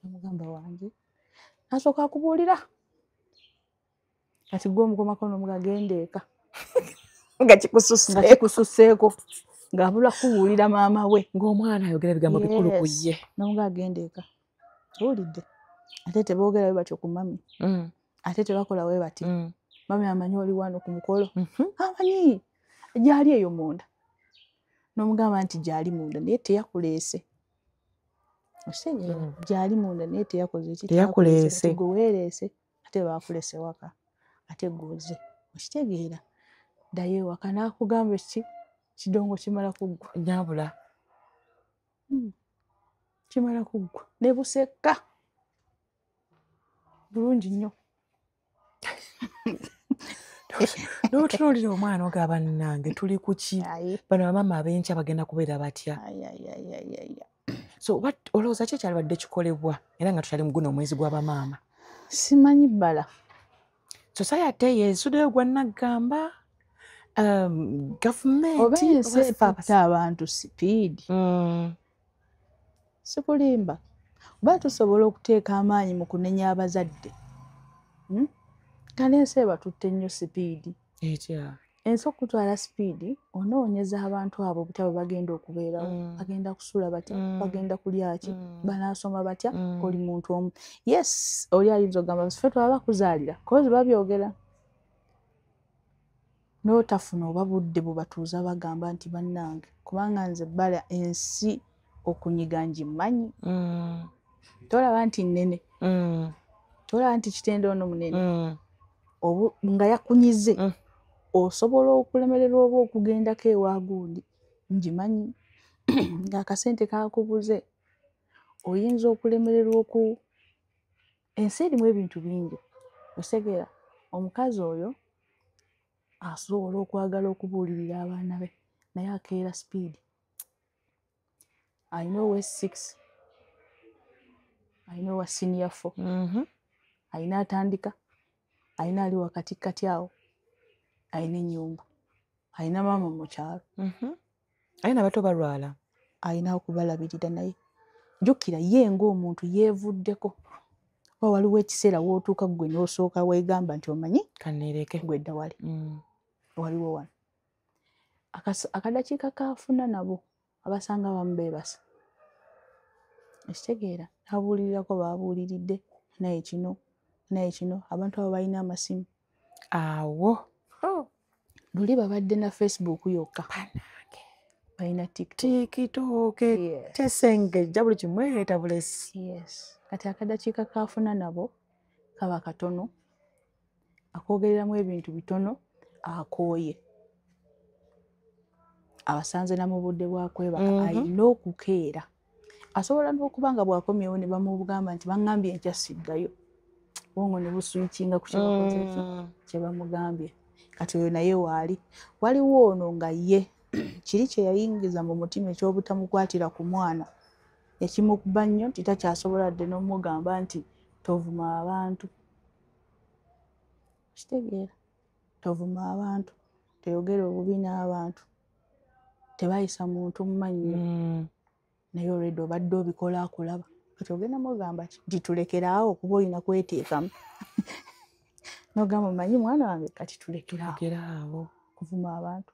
omugamba wange nasooka akubuulira kati gwe omukomako n'omuga genda eka nga kikususseeko ng'abula kubuulira maama we ng'omwana ayogera ebigambo bikulu ku ye n'omuga agenda eka buulidde ate teboogera bwe batyo ku mami ate tebakola bwe bati mami amanyi oli wano ku mukolo amanyi gyali eyo munda n'omugamba nti gyali munda naye teyakuleese osenyera gyali munda naye teyakoze teyakuleese gwe weereese ate baakuleese waka ate gwoze okitegeera ddayo ewaka n'akugamba eki kidongo kimala kuggwa nyabula kimala kuggwa ne buseka bulungi nnyo. N'otunuulira omwana ogaba nnange tuli ku ki? Bano bamaama ab'enkya bagenda kubeera batya? So olowooza ki ekyalibadde kikolebwa era nga tukyali mu guno omwezi gw'abamaama? Simanyi bbala. Society yeesuddeyo gwa naggamba, gavumenti oba ensi ekutte abantu sipiidi. Sikulimba oba tusobola okuteeka amaanyi mu kunenya abazadde. Kale ensi ebatutte nnyo sipiidi. Ensi okutwala sipiidi onoonyeza abantu abo obutaba bagenda okubeerawo, bagenda kusula batya, bagenda kulya ki, banaasoma batya, oli muntu omu. Yes, oli ayinza okugamba ffe twaba kuzaalira kozi babyogera. N'otafuna oba budde bubatuuza bagamba nti bannange kubanga nze bbala ensi okunyiga ngimanyi. Tolaba nti nnene, tolaba nti kitende ono munene, nga yakunyize osobola okulemererwa oba okugendako ewa gundi ngimanyi. Ng'akasente kakubuze oyinza okulemererwa ensi erimu ebintu bingi. Osegeera omukazi oyo asobola okwagala okubuulirira abaana be naye akeera sipiidi. Alina owa 6, alina owa senior 4, alina atandika, alina ali wakati kati awo, alina ennyumba, alina maama mu kyalo, alina bato balwala, alina okubalabirira. Naye jjukira ye ng'omuntu yeevuddeko. Oba waliwo ekiseera w'otuuka ggwe n'osooka weegamba nti omanyi kanneereke gwe dda wali. Waliwo wano akadakiika kaafuna nabo abasanga abamu beebasa. Ekitegeera abuulirirako baabuuliridde naye kino abantu abo balina amasimu awo. Luli babadde na Facebook yokka, balina TikTok, tesengejja buli kimu ereeta bulesi. Yes, kati akadakiika kaafuna nabo kaba katono, akoogereramu ebintu bitono, akooye. Abasanze na mu budde bwa kwebaka alina okukeera. Asobola n'okuba nga bw'akomyewo ne bamugamba nti baŋŋambye enkya siddayo, obwongo ne buswikinga ku kye bamugambye. Kati oyo naye waali waliwo ono nga ye kiri kye yayingiza mu mutima eky'obutamukwatira ku mwana ekimukuba nnyo nti takyasobola dde n'omugamba nti tovuma abantu. Kitegeera tovuma abantu, teyogera obubi n'abantu, tebayisa muntu mu mannyo. Naye olwedde obadde obikola akulaba, kati ogenda mugamba ki nti tulekeraawo okuba olina kweteekamu. N'ogamba omanyi mwana wange kati tulekeraawo kuvuma abantu.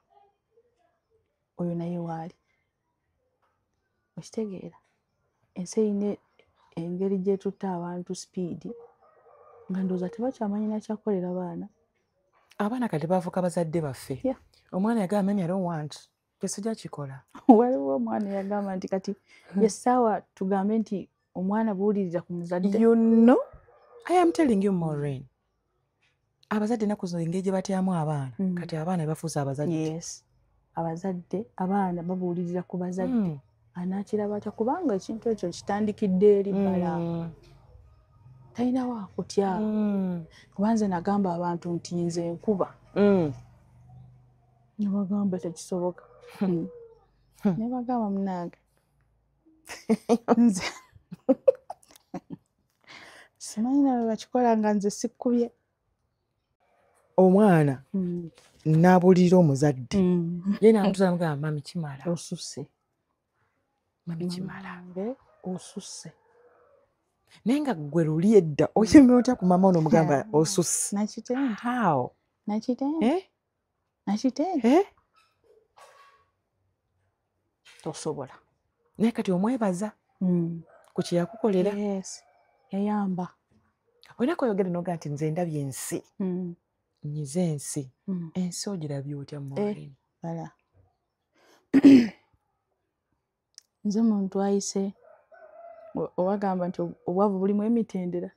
Oyo naye waali okitegeera. Ensi erina engeri gy'etutta abantu sipiidi nga ndowooza tebakyamanyi nakyakolera baana. Abaana kati baafuuka bazadde baffe. Omwana yagamba mami I don't want, tesijja kikola. Waliwo omwana yagamba nti kati yessaawa tugambe nti omwana buulirira ku muzadde. You know, I am telling you Maureen, abazadde ennaku zino engeri gye batyamu abaana kati abaana bafuuse abazadde. Yes, abazadde abaana babuulirira ku bazadde. Anaakiraba atya kubanga ekintu ekyo kitandikidde eri bbala. Talina wa kutya. Kuba nze nagamba abantu nti nze enkuba ne bagamba tekisoboka. Ne bagamba munnange nze simanyi nawe bakikola nga nze sikkubye. Omwana n'abuulirira omuzadde ye n'amutuusa n'amugamba mami kimala, osusse, mami kimala, osusse. Naye nga ggwe luli edda oyemera otya ku maama n'omugamba osusse? Nakitende. How? Nakitende. Nakitende. Tosobola. Naye kati omwebaza ku kye yakukolera. Yes, yayamba. Olina koyogera n'ogamba nti nze ndabye ensi, nyize ensi. Ensi ogirabye otya Maureen? Wala. Nze muntu ayise obagamba nti obwavu bulimu emitendera.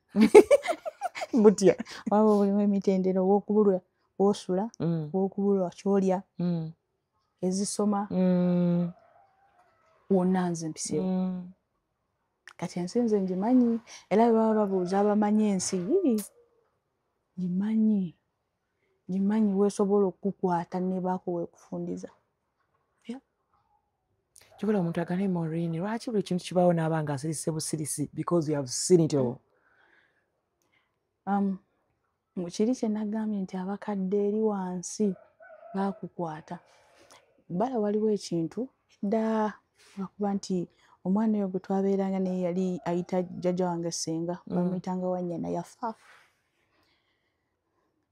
Butya? Obwavu bulimu emitendera ow'okubulwa w'osula, ow'okubulwa ky'olya, ezisoma. wonna nze mpiseewo. Kati ensi nze ngimanyi era bwe baba babuuza abamanyi ensi gimanyi weesobola okukukwata ne baako weekufundiza. Kyobola omuntu agane Maureen, lwaki buli kintu kibaawo n'aba nga asirise busirisi? Because you have seen it all. Kiri kye nagambye nti abakadde eri wansi baakukwata. Bala waliwo ekintu edda lwakuba nti omwana oyo gwe twabeeranga naye yali ayita jjajja wange Ssenga, bamuyitanga Wannyana, yafa.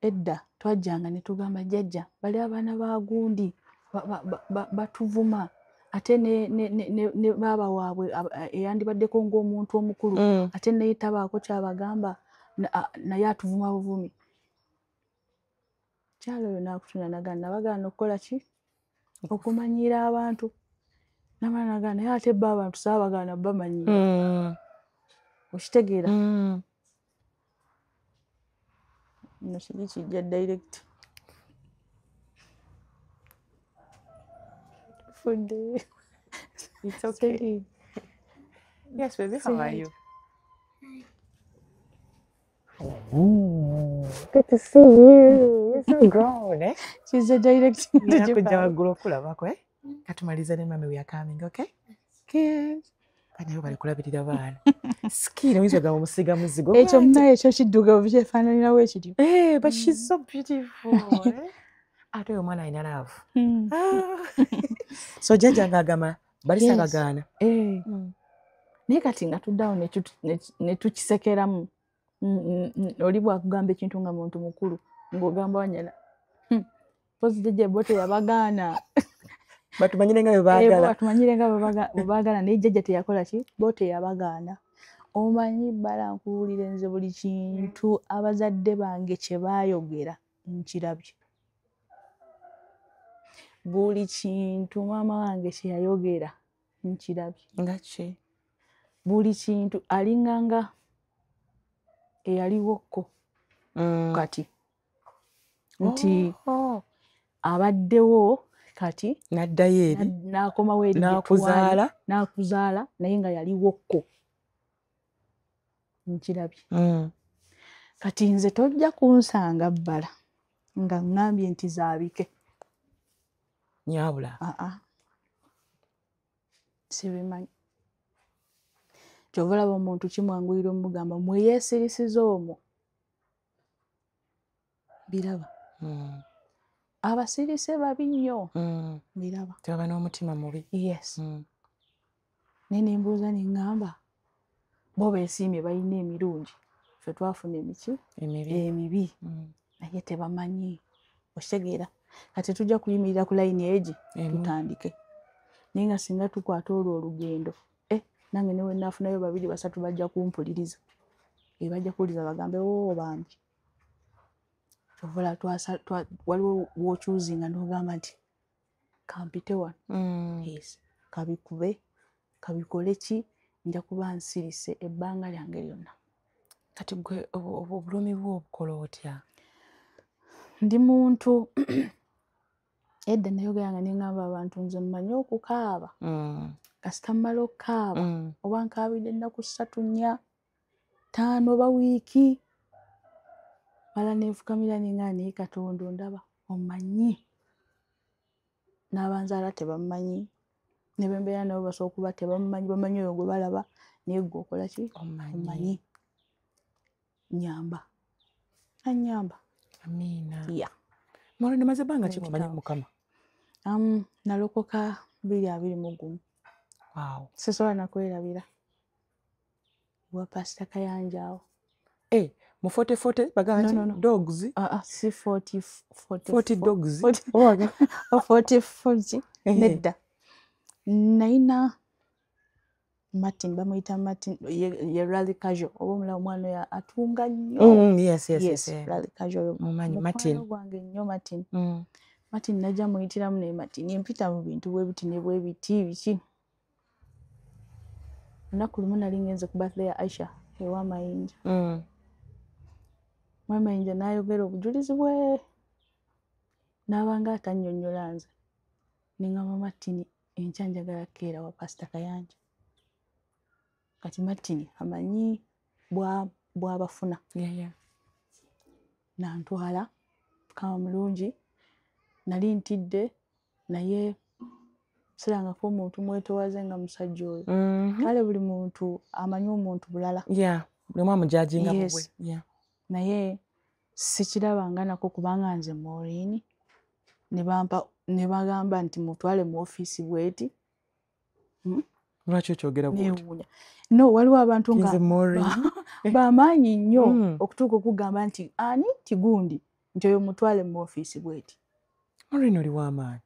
Edda twajjanga ne tugamba jjajja bali abaana ba gundi batuvuma ate ne baaba waabwe eyandibaddeko ng'omuntu omukulu ate naye tabaako kyabagamba naye atuvuma buvumi. Kyalo oyo n'akutuna nabagaana okukola ki? Okumanyiira abantu. Nabagaana naye ate bo abantu saabagaana bamanyiira. Okitegeera? No kiri kijja direct. Fudde. It's okay. Yes, baby, how are you? Good to see you. You're so grown, eh? She's a direct. Kujja waggulu okulabako, eh? Katumaliza ne mami we are coming, okay? Good. Banayo bali kulabirira baana. Skira oyinza ogamba musiga muzigo. Ekyo munaye ekyo kiddugavu kyefaananirawo ekityo. But she's so beautiful, eh? Ate oyo omwana alina laavu. So jjajja ng'agamba balisa bagaana. Naye kati nga tuddawo ne tukisekeramu. Oli bwakugamba ekintu nga muntu mukulu ng'ogamba Wannyana pozi jjajja bo teyabagaana. Batumanyire nga bwe baagala. Batumanyire nga bwe baagala naye jjajja teyakola ki? Bo teyabagaana. Omanyi Bala nkuwulire nze buli kintu abazadde bange kye baayogera nkirabye. Buli kintu maama wange kye yayogera nkirabye. Nga ki? Buli kintu alinganga eyaliwoko kati nti abaddewo kati n'addayo eri n'akomawo eri n'akuzaala naye nga yaliwoko. Nkirabye. Kati nze tojja kunsanga Bala nga ŋŋambye nti zaabike. Nyabula. Sibimanyi. Kyova olaba omuntu kimwanguyira omugamba mweyeesirisiza omwo. Biraba. Abasirise babi nnyo. Biraba. Tebaba n'omutima mubi. Yes. Naye ne mbuuza ne ŋŋamba bo beesiimye balina emirungi. Ffe twafuna emiki? Emibi. Naye tebamanyi. Okitegeera? Kati tujja kuyimirira ku layini egi tutandike. Naye nga singa tukwata olwo olugendo nange ne naafunayo babiri basatu bajja kumpuliriza. Bajja kuwuliriza bagambe bambi. Kyova waliwo w'okyuzinga n'ogamba nti kampite wano. Yes. Kabikube, kabikole ki, nja kuba nsirise ebbanga lyange lyonna. Kati gwe obulumi bwo obukola otya? Ndi muntu edda nayogeranga ne ŋŋamba abantu nze mmanyi okukaaba. Kasita mmala okukaaba oba nkaabidde ennaku 3, 4, 5 oba wiiki mala neefukamira neŋŋamba naye Katonda ondaba omanyi. N'abanzaala tebammanyi ne be mbeera nabo basobola okuba tebammanyi, bamanyi oyo gwe balaba naye gwe okola ki? Omanyi. Nyamba. Annyamba. Amiina. Ya. Maureen maze bbanga ki omanyi Mukama? Nalokoka 2021. Wow. Sisobola nakwerabira. Wa Pastor Kayanja awo. Mu 40 bagamba nti dogs? Si 40 dogs? 40 nedda. Naina Martin, bamuyita Martin, ye rally casual. Oba omulala omwana oyo atunga nnyo. Yes. Rally casual. Mumanyi Martin. Mukwano gwange nnyo Martin. Martin najja muyitiramu naye Martin empita mu bintu bwe biti ne bwe biti biki. Olunaku lumu nali ngenze ku birthday ya Aisha ew'Amayinja. Mayinja n'ayogera obujulizi bwe n'abanga atannyonnyola nze. Ne ŋŋamba Martin enkya njagala keera wa Pastor Kayanja. Kati Martin amanyi bw'abafuna. Nantwala kama mulungi nali ntidde naye sirangako omuntu mwetowaze nga musajja oyo. Kale buli muntu amanyi omuntu bulala. Buli mwamu judginga bwe. Naye sikirabanga nako kubanga nze Maureen ne bagamba nti mutwale mu ofiisi bweti. Lwaki okyogera bwoti? No, waliwo abantu nga bamaanyi nnyo okutuuka okugamba nti ani Tigundi nti oyo mutwale mu ofiisi bweti. Maureen oli w'amaanyi.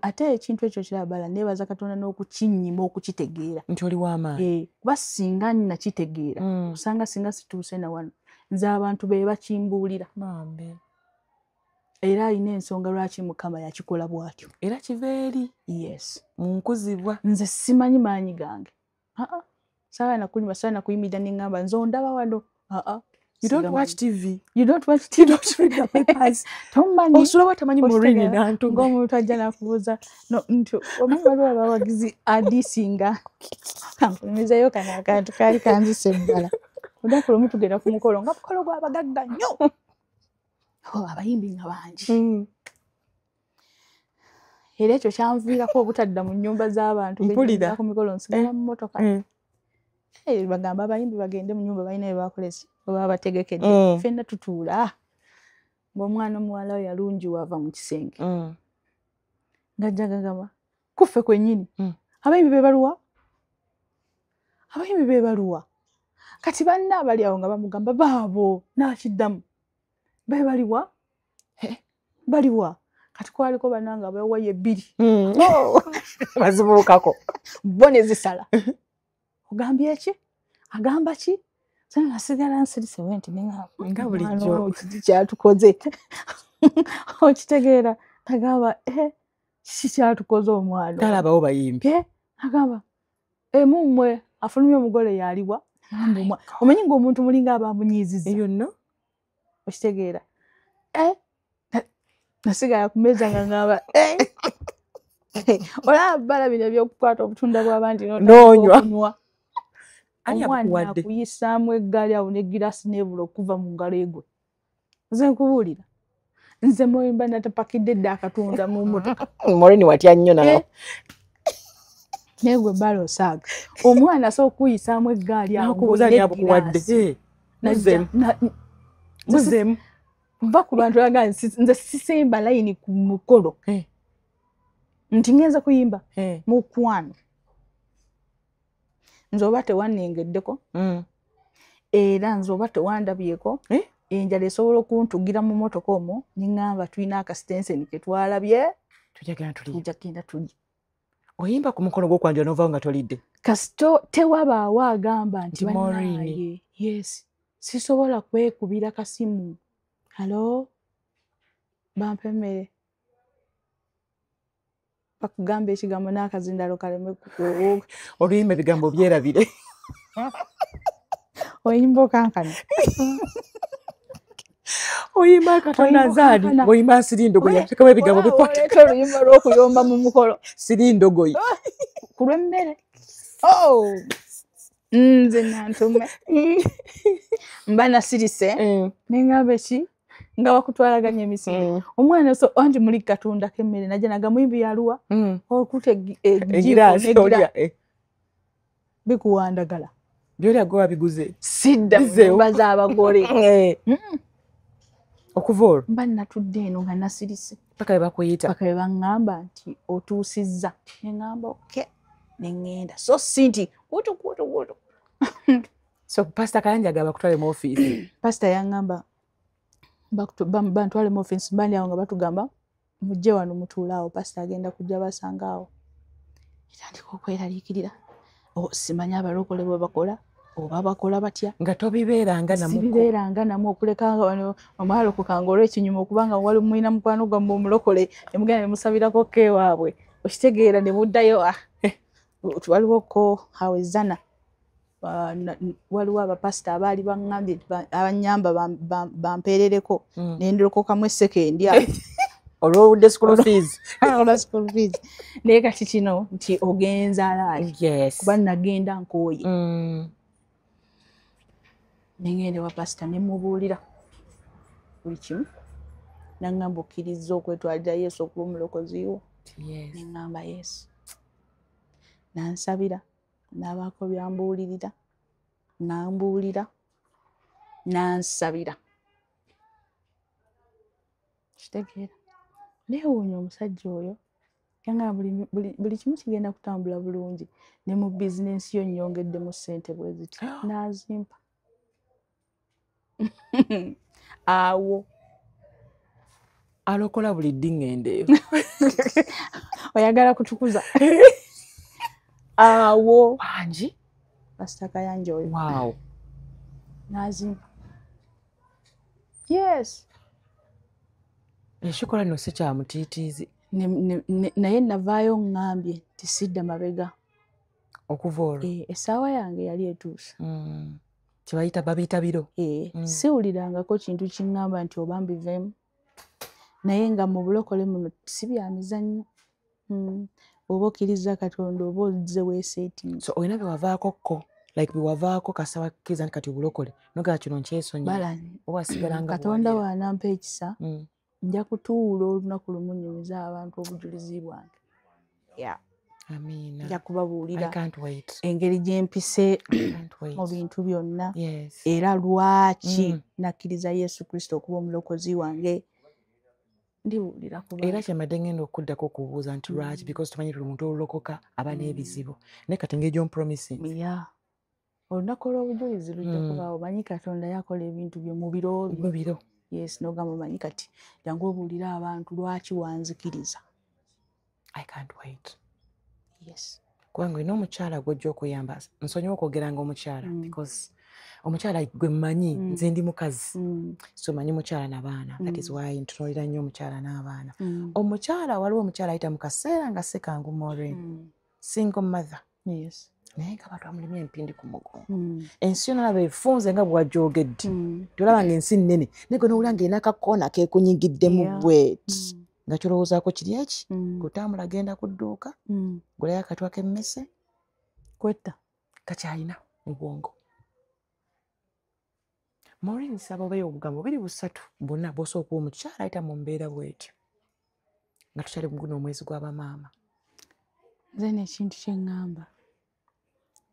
Ate ekintu ekyo kirabala neebaza Katonda n'okukinnyima okukitegeera. Nti oli w'amaanyi. Kuba singa nakitegeera kusanga singa situuse na wano nze abantu be bakimbuulira. Era alina ensonga lwaki Mukama yakikola bw'atyo. Era kiva eri. Yes. Munkuzibwa. Nze simanyi maanyi gange. Sawa na kuyimirira ne ngamba nze ondaba wano. You don't watch TV. You don't watch TV. You don't read the papers. Tomanyi. Osula watamanyi Maureen nantu. Ng'omuntu ajja nakubuuza no nti omanyi waliwo abawagizi adisinga. Kankumizayo kano akantu kaali kanzise ebbala. Olunaku lumu tugenda ku mukolo nga mukolo gw'abagagga nnyo. Abayimbi nga bangi. Era ekyo kyanviirako obutadda mu nnyumba z'abantu mpulira ku mikolo nsigala mu mmotoka. Bagamba abayimbi bagende mu nnyumba balina bye bakolesi oba bategekedde. Ffenna tutuula. Ng'omwana omuwala we yalungi wava mu kisenge. Ng'ajja gagamba kuffe kwennyini. Abayimbi be baluwa? Abayimbi be baluwa? Kati banna abali awo nga bamugamba baabo n'akiddamu. Be baliwa? Baliwa? Kati kwaliko bannanga abawaye ebbiri. Bazibuukako. Bo ne zisala. Ogambye ki? Agamba ki? Sena nasigala nsirise wenti nga bulijjo kiki kyatukoze. Okitegeera agamba kiki kyatukoze omwana. Talabawo bayimbi. Agamba mumwe afulumye omugole yaliwa. Omanyi ng'omuntu mulinga abamunyiiziza. Eyo nno. Okitegeera. Nasigala ku mmeeza nga ngamba olaba bbala bino ebyokukwata obutunda bw'abandi n'onywa. Omwana akuyisaamu eggaali awo n'eggiraasi n'ebula okuva mu ngalo egwe. Nze nkubuulira. Nze Moyimba natapakidde dda akatunda mu mmotoka. Maureen watya nnyo nawe. Negwe bbala osaaga. Omwana asobola okuyisaamu eggaali awo n'eggiraasi. Muzemu. Mva ku bantu baga nze sisemba layini ku mukolo. Nti ngenza kuyimba mu kwano. Nze oba tewannengeddeko. Era nze oba tewandabyeko. Enjala esobola okuntugira mu mmotoka omwo ne ngamba tulina akasitenseni ke twalabye. Tujja tulye. Oyimba ku mukono gw'okwanjula n'ovaawo nga tolidde. Kasito tewabaawo agamba nti Maureen. Yes. Sisobola kwekubira kasimu. Halo? Bampa emmere. Bakugamba ekigambo n'akazindalo kaleme kukuwuuga. Oluyimba ebigambo byerabire. Oyimba okankana. Oyimba Katonda nzaali. Oyimba sirindogoyi. Atekamu ebigambo bikwata. Oleeta oluyimba lw'okuyomba mu mukolo. Sirindogoyi. Ku lw'emmere. Nze nantume. Mba nasirise. N'engamba eki? Nga bakutwalaganya emisinde. Omwana so anti muli katunda k'emmere najja naga muyimbi yaluwa. Okuta egiraasi olya. Bikuwandagala. Byolya gwe wabiguze. Sidda mba z'abagole. Okuva olwo. Mba natudde eno nga nasirise. Paka bwe bakuyita. Paka bwe baŋŋamba nti otuusizza. Ne ŋŋamba oke. Ne ŋŋenda. So si nti wutu. So Pastor Kayanja agamba bakutwale mu ofiisi. Pastor yaŋŋamba bantwale mu ofiisi mbali awo nga batugamba mujje wano mutuulaawo. Pastor agenda kujja basanga awo. Etandika okweraliikirira. Simanyi abalokole bwe bakola oba bakola batya. Nga tobibeeranga namu. Sibibeeranga namu okuleka nga wano omwalokoka ng'olw'ekinyuma okubanga wali muyina mukwano gwammwe omulokole ne mugenda ne musabirako keewaabwe. Okitegeera ne muddayo waliwoko awezana. Waliwo abapasita abaali baŋŋambye abanyamba bampeerereko ne ndolokokamu essekendi awo. olw'obudde school fees. Olwa school fees. Naye kati kino nti ogenza alaaki. Yes. Kuba nagenda nkooye. Nengende wa pastor ne mubuulira buli kimu. Nangamba okkiriza okwetwalira Yesu okuba omulokozi wo. Yes. Nengamba Yesu. Nansabira. N'abaako byambuulirira. Nambuulira. Nansabira. Kitegeera. Neewuunya omusajja oyo. Yangamba buli kimu kigenda kutambula bulungi. Ne mu bizinensi yo nnyongeddemu ssente bwe ziti. N'azimpa. Awo. Alokola buli ddiŋŋende eyo. Oyagala kutukuza. Awo. Wangi. Pastor Kayanja oyo. Wow. N'azimpa. Yes. Ekikola nno si kya mutiitiizi. Naye navaayo ngambye nti sidda mabega. Okuva olwo. Essaawa yange yali etuuse. Kye babiyita biro. Siwulirangako kintu kiŋŋamba nti oba mbiveemu. Naye nga mu bulokole muno si bya mizannyo. Oba okkiriza Katonda oba ozze weeseetinga. So olina bye wavaako ko. Like bye wavaako kasaba kkiriza nti kati obulokole. Nogala kino nkyesonyiwa. Balani. Oba wasigalanga Katonda bw'anampa ekisa. Nja kutuula olunaku lumu nnyumiza abantu obujulizi bwange. Yeah. Amiina. Nja kubabuulira. I can't wait. Engeri gye mpise mu bintu byonna. Yes. Era lwaki nakkiriza Yesu Kristo okuba omulokozi wange. Ndibuulira kuba. Era kyemadde ngenda okuddako okubuuza nti lwaki because tumanyi tuli omuntu olulokoka aba n'ebizibu. Naye kati engeri gy'ompromising. Yeah. Olunaku olw'obujulizi lujja kubaawo. Manyi Katonda yakola ebintu bye mu biro bye. Mu biro. Yes, n'ogamba manyi kati jangu obuulira abantu lwaki wanzikiriza. I can't wait. Yes. Kubanga olina omukyala gw'ojja okuyamba. Nsonyiwa okwogeranga omukyala because omukyala gwe mmanyi nze ndi mukazi. So manyi mukyala n'abaana. That is why ntunuulira nnyo omukyala n'abaana. Omukyala waliwo omukyala ayita mu kaseera nga sekangu Maureen. Single mother. Yes. Naye nga abantu bamulimye empindi ku mugongo. Ensi yonna naba efunze nga bw'agyogedde. Tolaba ng'ensi nnene. Naye gwe n'owulira ng'erina akakoona keekunyigiddemu bweti. Nga kyolowoozaako kiri eki? Kutambula agenda ku dduuka. Gulayo akatwa k'emmese. Kwetta. Kakyalina mu bwongo. Maureen nsaba obeeyo obugambo 2-3 bonna bw'osooka okuba omukyala ayita mu mbeera bw'etyo. Nga tukyali mu guno omwezi gw'abamaama. Nze n'ekintu kye ŋŋamba.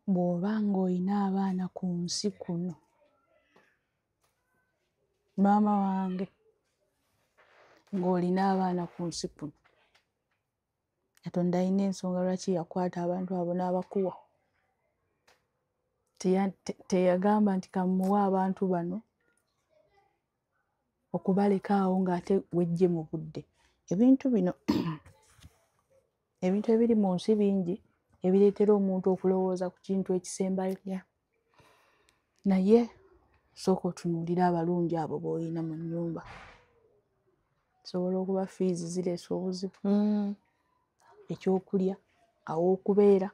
Bw'oba ng'olina abaana ku nsi kuno. Maama wange. Ng'olina abaana ku nsi kuno. Katonda alina ensonga lwaki yakwata abantu abo n'abakuwa. Teyagamba nti kamuwe abantu bano okubalekaawo ng'ate wejje mu budde. Ebintu bino ebintu ebiri mu nsi bingi ebireetera omuntu okulowooza ku kintu ekisembayo. Naye sooka otunuulira abalungi abo b'olina mu nnyumba. Sobola okuba fiizi zireese obuzibu. Ekyokulya, aw'okubeera.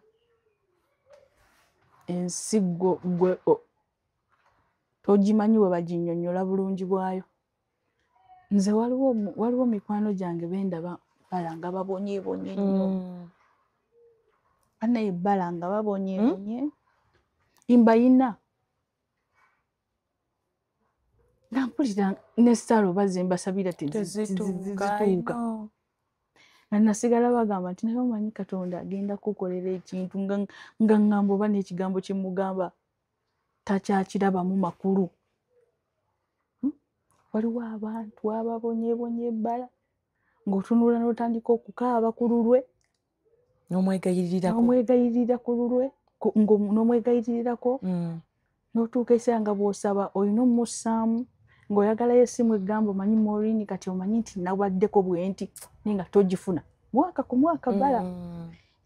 Ensi gwe togimanyi bwe baginnyonnyola bulungi bwayo. Nze waliwo mikwano gyange bendaba bala nga babonyeebonye nnyo. Bannaye bala nga babonyeebonye. Imbayina. Nga mpulira ne ssaala obaze mbasabira tezituuka. Nga nasigala bagamba nti naye omanyi Katonda agenda kukolera ekintu nga ŋŋamba oba n'ekigambo kye mugamba takyakirabamu makulu. Waliwo abantu ababonyeebonye ebbala ng'otunula n'otandika okukaaba ku lulwe. N'omwegayiririra ku lulwe. N'omwegayirirako. N'otuuka ekiseera nga bw'osaba olina omussaamu ng'oyagalayo essimu egamba omanyi Maureen kati omanyi nti nabaddeko bwe nti naye nga togifuna. Mwaka ku mwaka bala.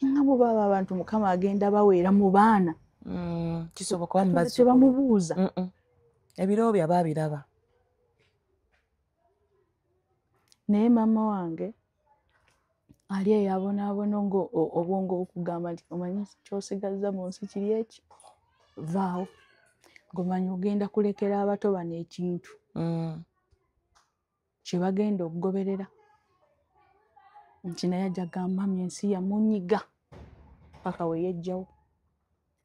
Nga bo baba abantu Mukama agenda baweera mu baana. Kisoboka bamubaza. Tebamubuuza. Ebiro bye ababiraba. Naye maama wange ali eyabonaabona obwongo okugamba nti omanyi ky'osigazza mu nsi kiri eki. Vaawo. Ng'omanyi ogenda kulekera abato bano ekintu. Kye bagenda okugoberera. nti naye ajja gamba ensi yamunyiga paka we yejjawo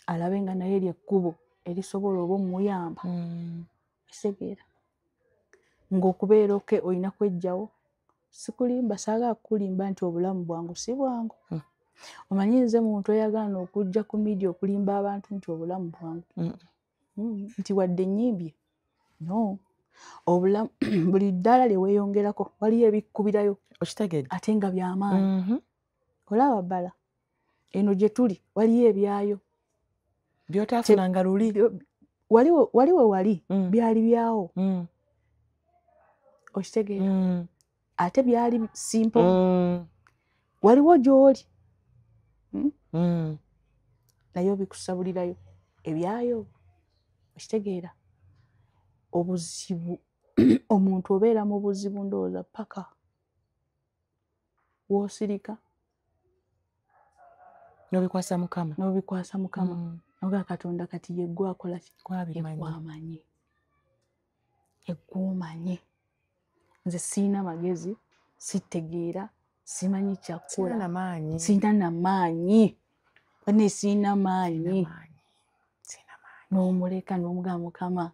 alabe nga naye lyekkubo erisobola oba omuyamba esegeera ng'okubeera oke olina kwejjawo sikulimba saagala kukulimba nti obulamu bwangu si bwangu omanyi nze muntu oyagala okujja ku media okulimba abantu nti obulamu bwangu nti wadde nyimbye no obulamu buli ddala lyeweeyongerako waliyo ebikkubirayo okitegedde ate nga by'amaanyi olaba bbala eno gye tuli waliyo ebyayo by'otaafunanga luli wali we wali byali byawo okitegeera ate byali simple waliwo gy'oli naye obikusabulirayo ebyayo okitegeera obuzibu omuntu obeera mu buzibu ndowooza paka w'osirika n'obikwasa mukama noga Katonda kati yeggwe akola ki amanyi yeggwe nze siina magezi sitegeera simanyi kyakukola siina namaanyi bane siina maanyi n'omuleka n'omugamba mukama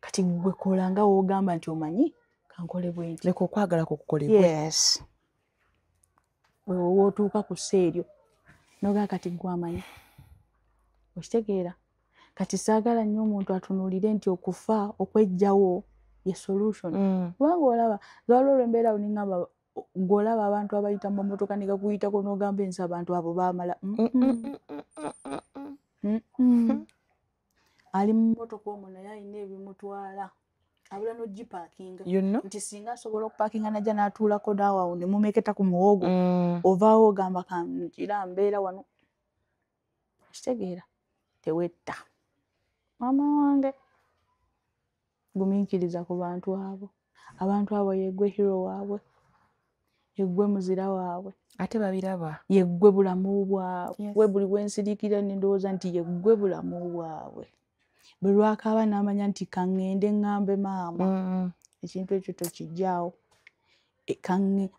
kati gwe kola nga woogamba nti omanyi kankole bwe nti leka okwagala kukukolebwe yes wewe wootuuka ku sseeryo noga kati gwe amanyi okitegeera kati saagala nnyo omuntu atunuulire nti okufa okwejjawo ye solution kubanga olaba lwaliwo olw'embeera olingamba ng'olaba abantu abayita mu mmotoka ne gakuyitako n'ogamba ensi abantu abo baamala ali mu mmotoka omwo naye alina ebimutwala abula n'ogipaakinga nti singa asobola okupaakinga najja n'atuulako naawe awo ne mumeketa ku muwogo ovaawo ogamba kankira mbeera wano kitegeera tewetta maama wange gumiikiriza ku bantu abo abantu abo yeggwe hero waabwe yeggwe muzira waabwe ate babiraba yeggwe bulamu bwabwe buli bwensiriikira nendowooza nti yeggwe bulamu bwabwe bwe lwakaaba n'amanya nti kaŋŋende ŋŋambe maama ekintu ekyo tokijjaawo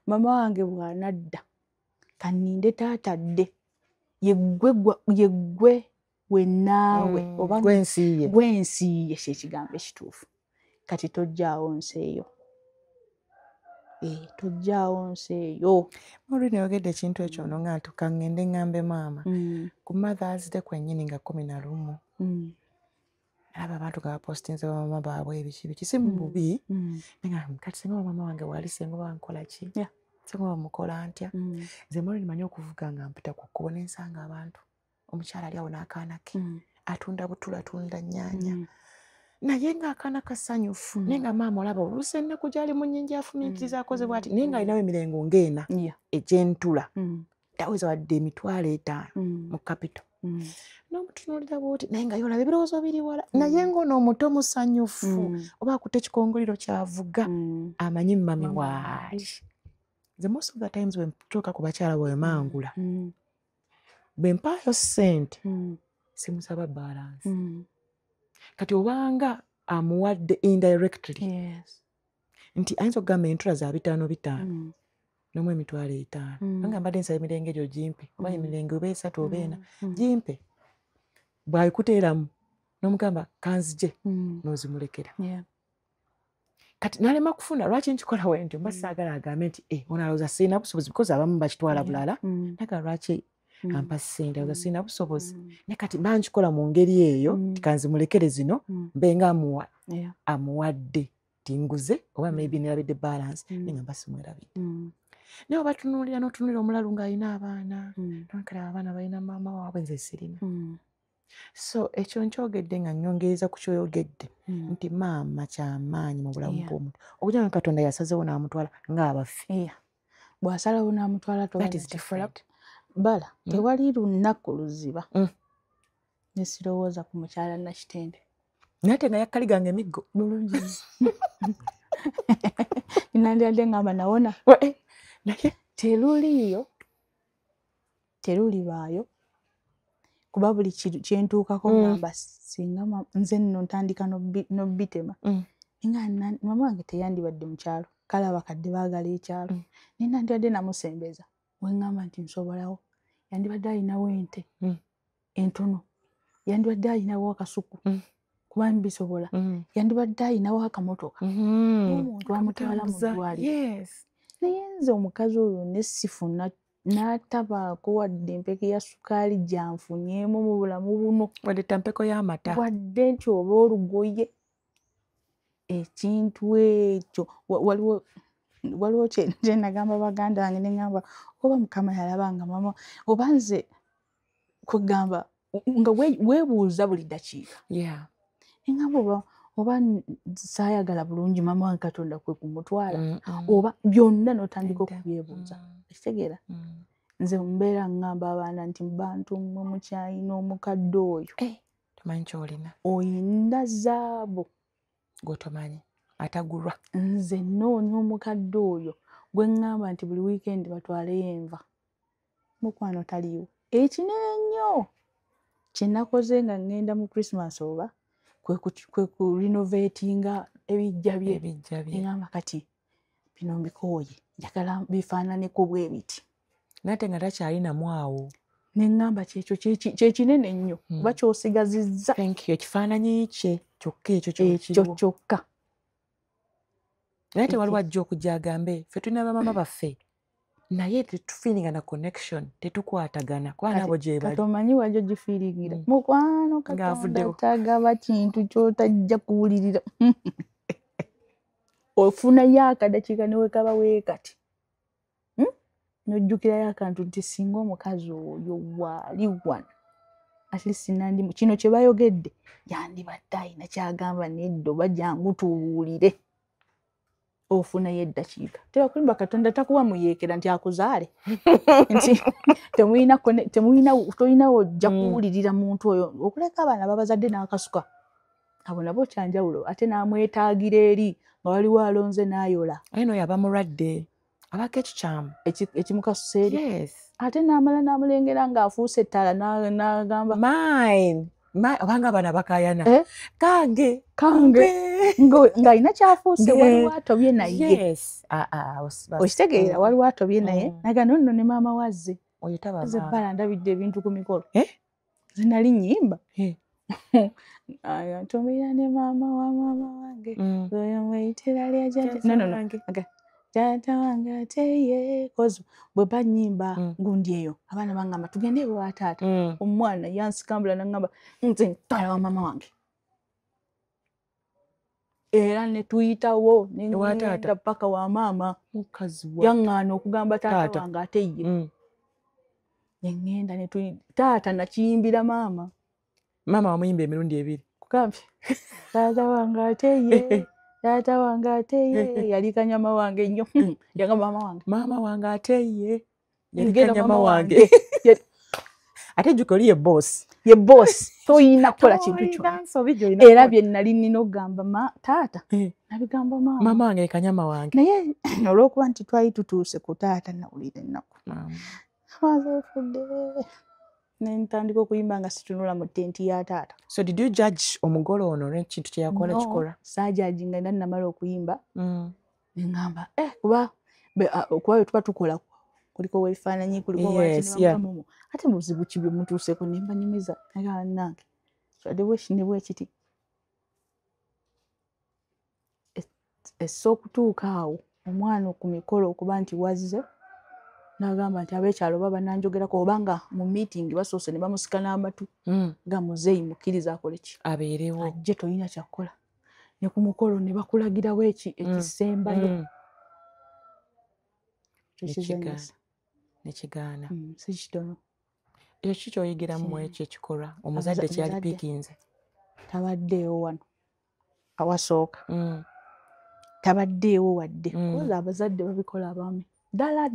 maama wange bw'anadda kanninde taata dde yeggwe wennaawe oba gwensiiye kyekigambo ekituufu kati tojjaawo nsi eyo tojjaawo nsi eyo olwi neyogedde ekintu ekyo ono nga nti kaŋŋende ŋŋambe maama ku Mother's Day kwennyini nga 11 alaba abantu nga bapostinze bamaama baabwe ebiki si mu bubi kati singa maama wange wali singa bankola ki singa bamukola ntya nze mwoli nimanyi okuvuga nga mpita ku kkubo nensanga abantu omukyala ali awo n'akaana ke atunda butula atunda nnyaanya naye ng'akaana kasanyufu naye nga maama olaba oluusi ennaku gy'ali mu nnyingi afumiitiriza akoze bw'ati naye ng'alinawo emirengo ng'ena egy'entula taweza wadde $5,000 mu kapito n'omutunuulira bw'oti naye nga yolaba ebirowoozo biri wala naye ng'ono omuto musanyufu oba akutte ekikongoliro kyavuga amanyi mami waali nze most of the times bwe ntuuka ku bakyala bwe mangula bwe mpaayo ssente simusaba balance kati obanga amuwadde indirectly nti ayinza okugamba entula za 5,500 n'omu $5,000 anga mbadde nsaba emirenge egyo gimpe oba emirenge oba 3 oba 4 gimpe bw'ayikuteeramu n'omugamba kanzije n'ozimulekera kati n'alema kufuna lwaki nkikola wentyo mba saagala agambe nti ono alowooza sirina busobozi because abamu bakitwala bulala naga lwaki ampa ssente alowooza sirina busobozi naye kati mba nkikola mu ngeri eyo tikanzimulekere zino mbe nga amuwadde tinguze oba maybe nerabidde balance nenga mba simwerabidde naye obatunuulira n'otunuulira omulalu ng'alina abaana nonkala abaana balina maama waabwe nze sirina so ekyo nkyogedde nga nnyongereza ku kyoyogedde nti maama kyamaanyi mu bulamu bw'omuntu okugira nga Katonda yasazeewo n'amutwala ng'abaffe bw'asalawo n'amutwala bala tewali lunaku luziba nesirowooza ku mukyala Nakitende nate nga yakkaliganga emiggo bulungi nandiyadde ngamba nawona naye terulibaayo kuba buli kyentuukako ngamba singa nze nno ntandika n'obitema nga maama wange teyandibadde mukyalo kale abakadde baagala ekyalo nina ndyadde namusembeza weŋŋamba nti nsobolawo yandibadde alinawo ente entono yandibadde alinawo akasuku kuba mbisobola yandibadde alinawo akamotoka n'omuntu amutwala mu ddwaliro naye nze omukazi oyo nessifuna n'atabaako wadde empeke ya sukaali gyanfunyeemu mu bulamu buno wadde tampeko y'amata wadde nti oba olugoye ekintu ekyo waliwo kye nagamba baganda bange ne ŋŋamba oba mukama yalabanga mama oba nze kwegamba nga weebuuza buli ddakiika eŋŋamba oba saayagala bulungi mama wange Katonda kwe kumutwala oba byonna n'otandika okubyebuuza ekitegeera nze mbeera ŋŋamba abaana nti bantu mmwe mukyayina omukadde oyo tomanyi ky'olina oyina zaabu gw'otomanyi atagulwa nze noonya omukadde oyo gwe ŋŋamba nti buli wiikendi batwaleyo enva mukwano taliiwo ekinene nnyo kye nakoze nga ŋŋenda mu Christmas oba kwe ku renovatinga ebijja bye eŋŋamba kati bino mbikooye njagala bifaananeko bwe biti nate nga takyalinamu awo ne ŋŋamba kyekyo kyekinene nnyo kuba ky'osigazizza ekifaananyi kye kyokka ekyo kyokka naye tewaliwo ajja okujja agambe ffe tulina bamama baffe naye tetufiiringa na connection tetukwatagana kuba nabo gye bali katomanyi wajjo gifiiringira mukwano Katonda tagaba kintu ky'otajja kuwulirira ofunayo akadakiika ne wekaba weekati n'ojjukirayo akantu nti singa omukazi oyo waali wano at least nandi kino kye bayogedde yandibadde alina kyagamba nedda oba jangu tuwulire ofunayo eddakiika tebakulimba Katonda takuwa muyeekera nti akuzaale nti tolina wojja kuwulirira muntu oyo okuleka abaana babazadde n'akasuka abo nabo kyanjawulo ate n'amwetaagira eri nga waliwo alonze n'ayola aye n'oyo aba mulwadde abako ekikyamu ekimukasusa eri ate n'amala n'amulengera ng'afuuse ettala n'agamba obanga abaana bakayana kange ng'alina kyafuuse waliwo atobye naye okitegeera waliwo atobye naye naga nonno ne maama wazze ze bbala ndabidde ebintu ku mikolo ze nali nnyimba ntumira ne maama wa maama wange oyo mweyitira lya jjajja wange ate ye kozo bwe bannyimba gundi eyo abaana baŋŋamba tugende ewa taata omwana yansikambula naŋŋamba nze ntwala wa maama wange era ne tuyitawo nengenda paka wa maama yaŋŋaana okugamba taata wange ate ye nengenda taata nakiyimbira maama wamuyimba emirundi ebiri kugambye taata wange ate ye taata wange ate ye yali kanyama wange nnyo yagamba maama wange ate ye yali kanyama wange ate jjuka oli ye boss toyina kukola kintu kyonna era bye nali nina okugamba taata nabigamba maama wange ye kanyama wange naye olw'okuba nti twali tutuuse ku taata nawulira ennaku afudde nentandika okuyimba nga situnula mu tenti ya taata. So did you judge omugole ono n'ekintu kye yakola kikola? Saajaji nga nali namala okuyimba neŋŋamba kuba bwe tuba tukola kuliko weefaananyi kuliko wakinibamutamumu ate mubuzibu ki bye mutuuseeko ne mbanyumiza naga nange kibadde bwekiti bwekiti essa okutuuka awo omwana ku mikolo okuba nti wazze n'agamba nti ab'ekyalo baba nanjogerako obanga mu meeting basoose ne bamusika n'amatu nga muzeeyi mukkiriza akole ki abeerewo ajje tolina kyakkola ne ku mukolo ne bakulagirawo ekisembayo nekigaana si kitono ekyo ki kyoyigiramu ekyo ekikolwa omuzadde kyali piikinze tabaddeewo wano awasooka tabaddeewo wadde oza abazadde babikola abaami ddala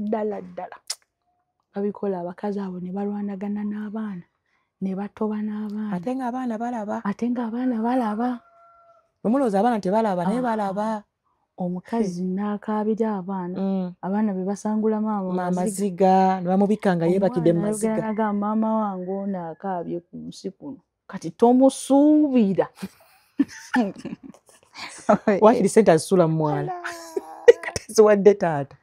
babikola abakazi abo ne balwanagana n'abaana ne batoba n'abaana ate ng'abaana balaba bwemulowooza abaana tebalaba naye balaba omukazi n'akaabira abaana be basangula maziga ne bamubika nga yeebakidde mu maziga naga maama wange ono akaabye ku nsi kuno kati tomusuubira wakiri sente azisula mu mwana siwadde taata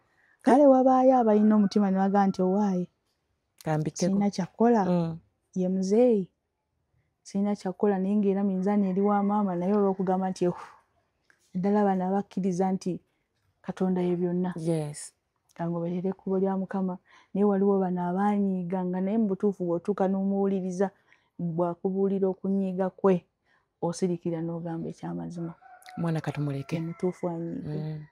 kale wabaayo abalina omutima ne bagaa nti owaaye kambikeko sirina kyakukola ye muzeeyi sirina kyakukola naye ngaera minzaani eri wa maama naye olw'okugamba nti eddala bano abakkiriza nti Katonda ye byonna kangoberere ekkubo lya Mukama naye waliwo bano abaanyiiganga naye mu butuufu bw'otuuka n'omuwuliriza bw'akubuulira okunyiiga kwe osirikira n'ogamba ekyamazima omwana katumuleke mutuufu anyiige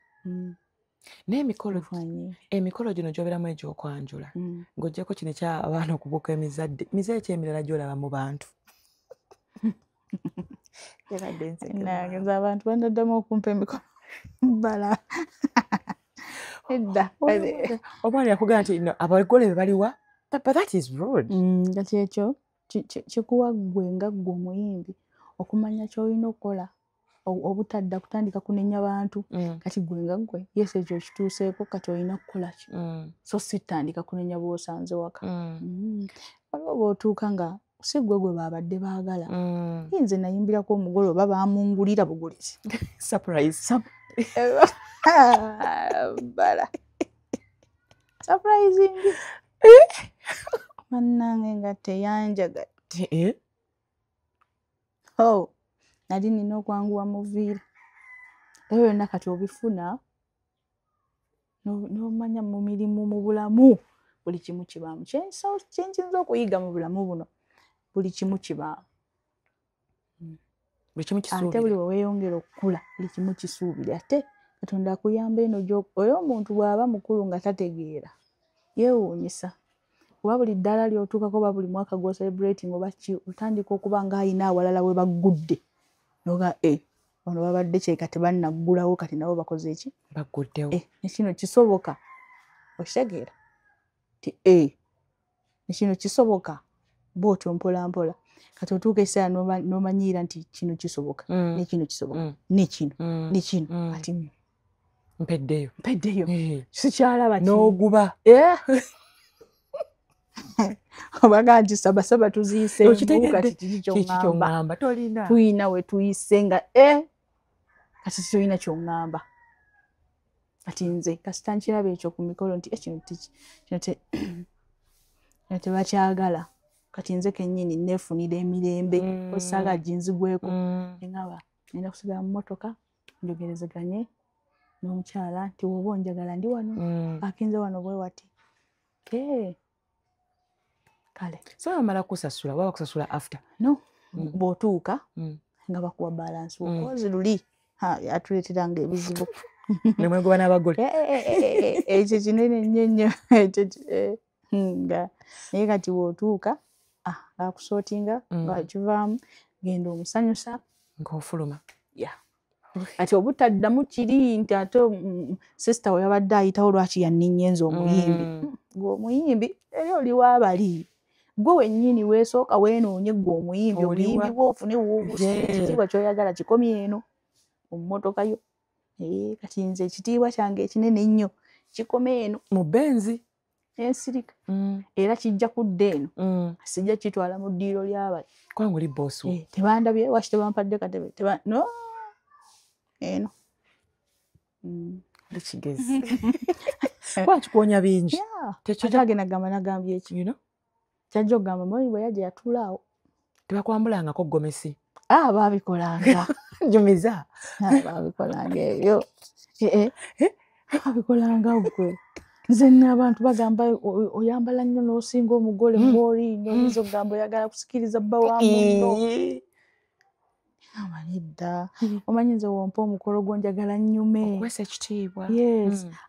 emikolo gino gy'obeeramu egy'okwanjula ng'oggyako kino eky'abaana okubuuka emizadde mize ekyemirala gy'olaba mu bantu nagenza abantu banaddamu okumpa emikolo bala edda omwana yakugamba nti abagole be baliwa but that is rude kati ekyo kikuwa ggwe nga ggwe omuyimbi okumanya ky'olina okukola obutadda kutandika kunenya bantu kati gwe nga ggwe yesu ekyo kituuseeko kati olina kukola ki so si tandika kunenya bw'osanze waka waliwo bw'otuuka nga si gwe baabadde baagala yinze nayimbirako omugole oba baamungulira bugulizi bala surprising mannange nga teyanjagatte nali nina okwanguwa muviira ebyo byonna kati obifuna n'omanya mu mirimu mu bulamu buli kimu kibaamu kyensinza okuyiga mu bulamu buno buli kimu kibaamu ate buli weweeyongera okukula buli kimu kisuubire ate Katonda akuyamba eno oyo omuntu bw'aba mukulu nga tategeera yeewuunyisa kuba buli ddaala ly'otuukako oba buli mwaka gw'ocelebrating oba ki otandika okuba ng'ayina awalala we baggudde noga ono babadde kyeka tebannaggulawo kati nabo bakoze eki bagguddewo nekino kisoboka okitegeera ti nekino kisoboka bw'otyo mpola mpola kati otuuka ekiseera n'omanyiira nti kino kisoboka nekino kisoboka nekino kati mpeddeyo sikyalaba n'oguba obaga nti sabasaba tuziise kati kiki kyoŋŋamba tuyina we tuyise nga kati tolina kyoŋŋamba kati nze kasita nkiraba ekyo ku mikolo nti kino tebakyagala kati nze kennyini neefunira emirembe osaaga ginzigweko engaba ngenda kusigala mu mmotoka njogerezeganye n'omukyala nti woba onjagala ndi wano akinze wano bwe wati kale so bamala kusasula waba kusasula after no bw'otuuka nga bakuwa balansi okozi luli atuleeteranga ebizibu nemwegoba n'abagole ekyo kinene nnyo nnyo nga naye kati bw'otuuka akusootinga ngakivaamu genda omusanyusa ng'ofuluma kati obutaddamu kiri nti ate sisita we yabadde ayitawo lwaki yanninyenza omuyimbi gwe omuyimbi eri oliwo abali gwe wennyini weesooka weenoonye gwe omuyimbi obuyimbi bwofune ekitiibwa kyoyagala kikomye eno mu mmotoka yo kati nze ekitiibwa kyange ekinene ennyo kikome eno mu benzi ensirika era kijja kudda eno sijja kitwala mu ddiiro ly'abali kubanga oli boosi tebandabye waki tebampadde katebe no eno ekigezi kuba kikuwonya bingi tekyagenda gamba nagambye eki kyajja okugamba muli bwe yajja yatuulaawo tebakwambulangako gomesi baabikolanga jumiza baabikolanga ebyo baabikolanga gwe nze n'abantu bagamba oyambala nnyo n'osinga omugole gw'oli n'oyinza okugamba oyagala kusikiriza bba wa muno amanidda omanyi nze wompa omukolo gwo njagala nnyume okuwesa ekitiibwa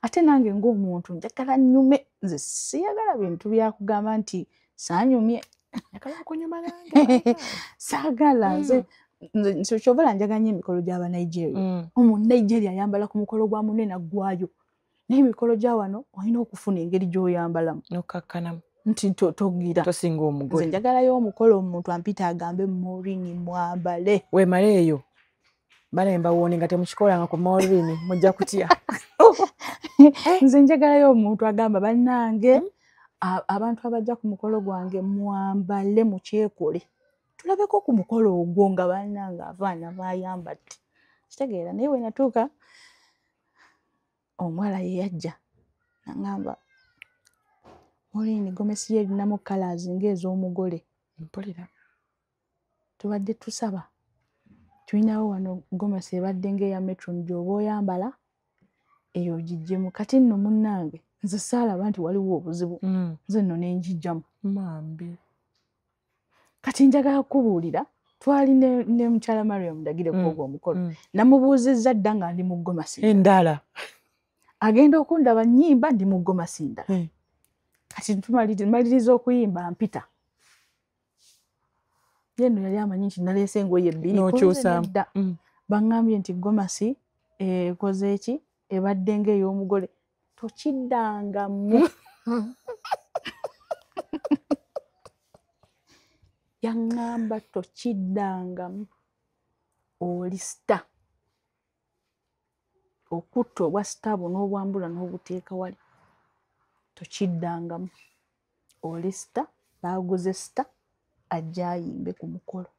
ate nange ng'omuntu njagala nnyume nze siyagala bintu byakugamba nti saanyumye saagala nze kyovula njagala nnyo emikolo gy'Abanigeria Omunigeria ayambala ku mukolo gwa munne naggwayo naye emikolo gya wano olina okufuna engeri gy'oyambalamu n'okkakkanamu nti togira tosinga omugole nze njagalayo omukolo omuntu ampita agambe Morini mwambale weemale eyo balemba wooni nga temukikolanga ku Morini mujja kutya nze njagalayo omuntu agamba bannange abantu abajja ku mukolo gwange mwambale mukyekole tulabeko ku mukolo ogwo nga bannange abaana bayambadde kitegeera naye we natuuka omuwala ye yajja n'angamba Maureen gomesi ye erinamu colors ng'ez'omugole mpulira tubadde tusaba tulinawo wano gomesi ebadde ng'eya metron gy'oba oyambala eyo ogiggyemu kati nno munnange nze saalaba nti waliwo obuzibu nze nno ne ngijjamu mambi kati njagala kukubuulira twali ne mukyala Mariam Ndagire kwogwo omukolo namubuuzizza dda nga ndi mu gomasi endala agenda okundaba nnyimba ndi mu gomasi ndala kati tumaliriza okuyimba mpita yeno yali amanyi nti naleese engoye ebbiri n'okyusa baŋŋambye nti gomasi ekoze eki ebadde ng'ey'omugole tokiddangamu yaŋŋamba tokiddangamu oli sita okutta obwa sita buno n'obwambula n'obuteeka wali tokiddangamu oli sita baaguze sita ajja ayimbe ku mukolo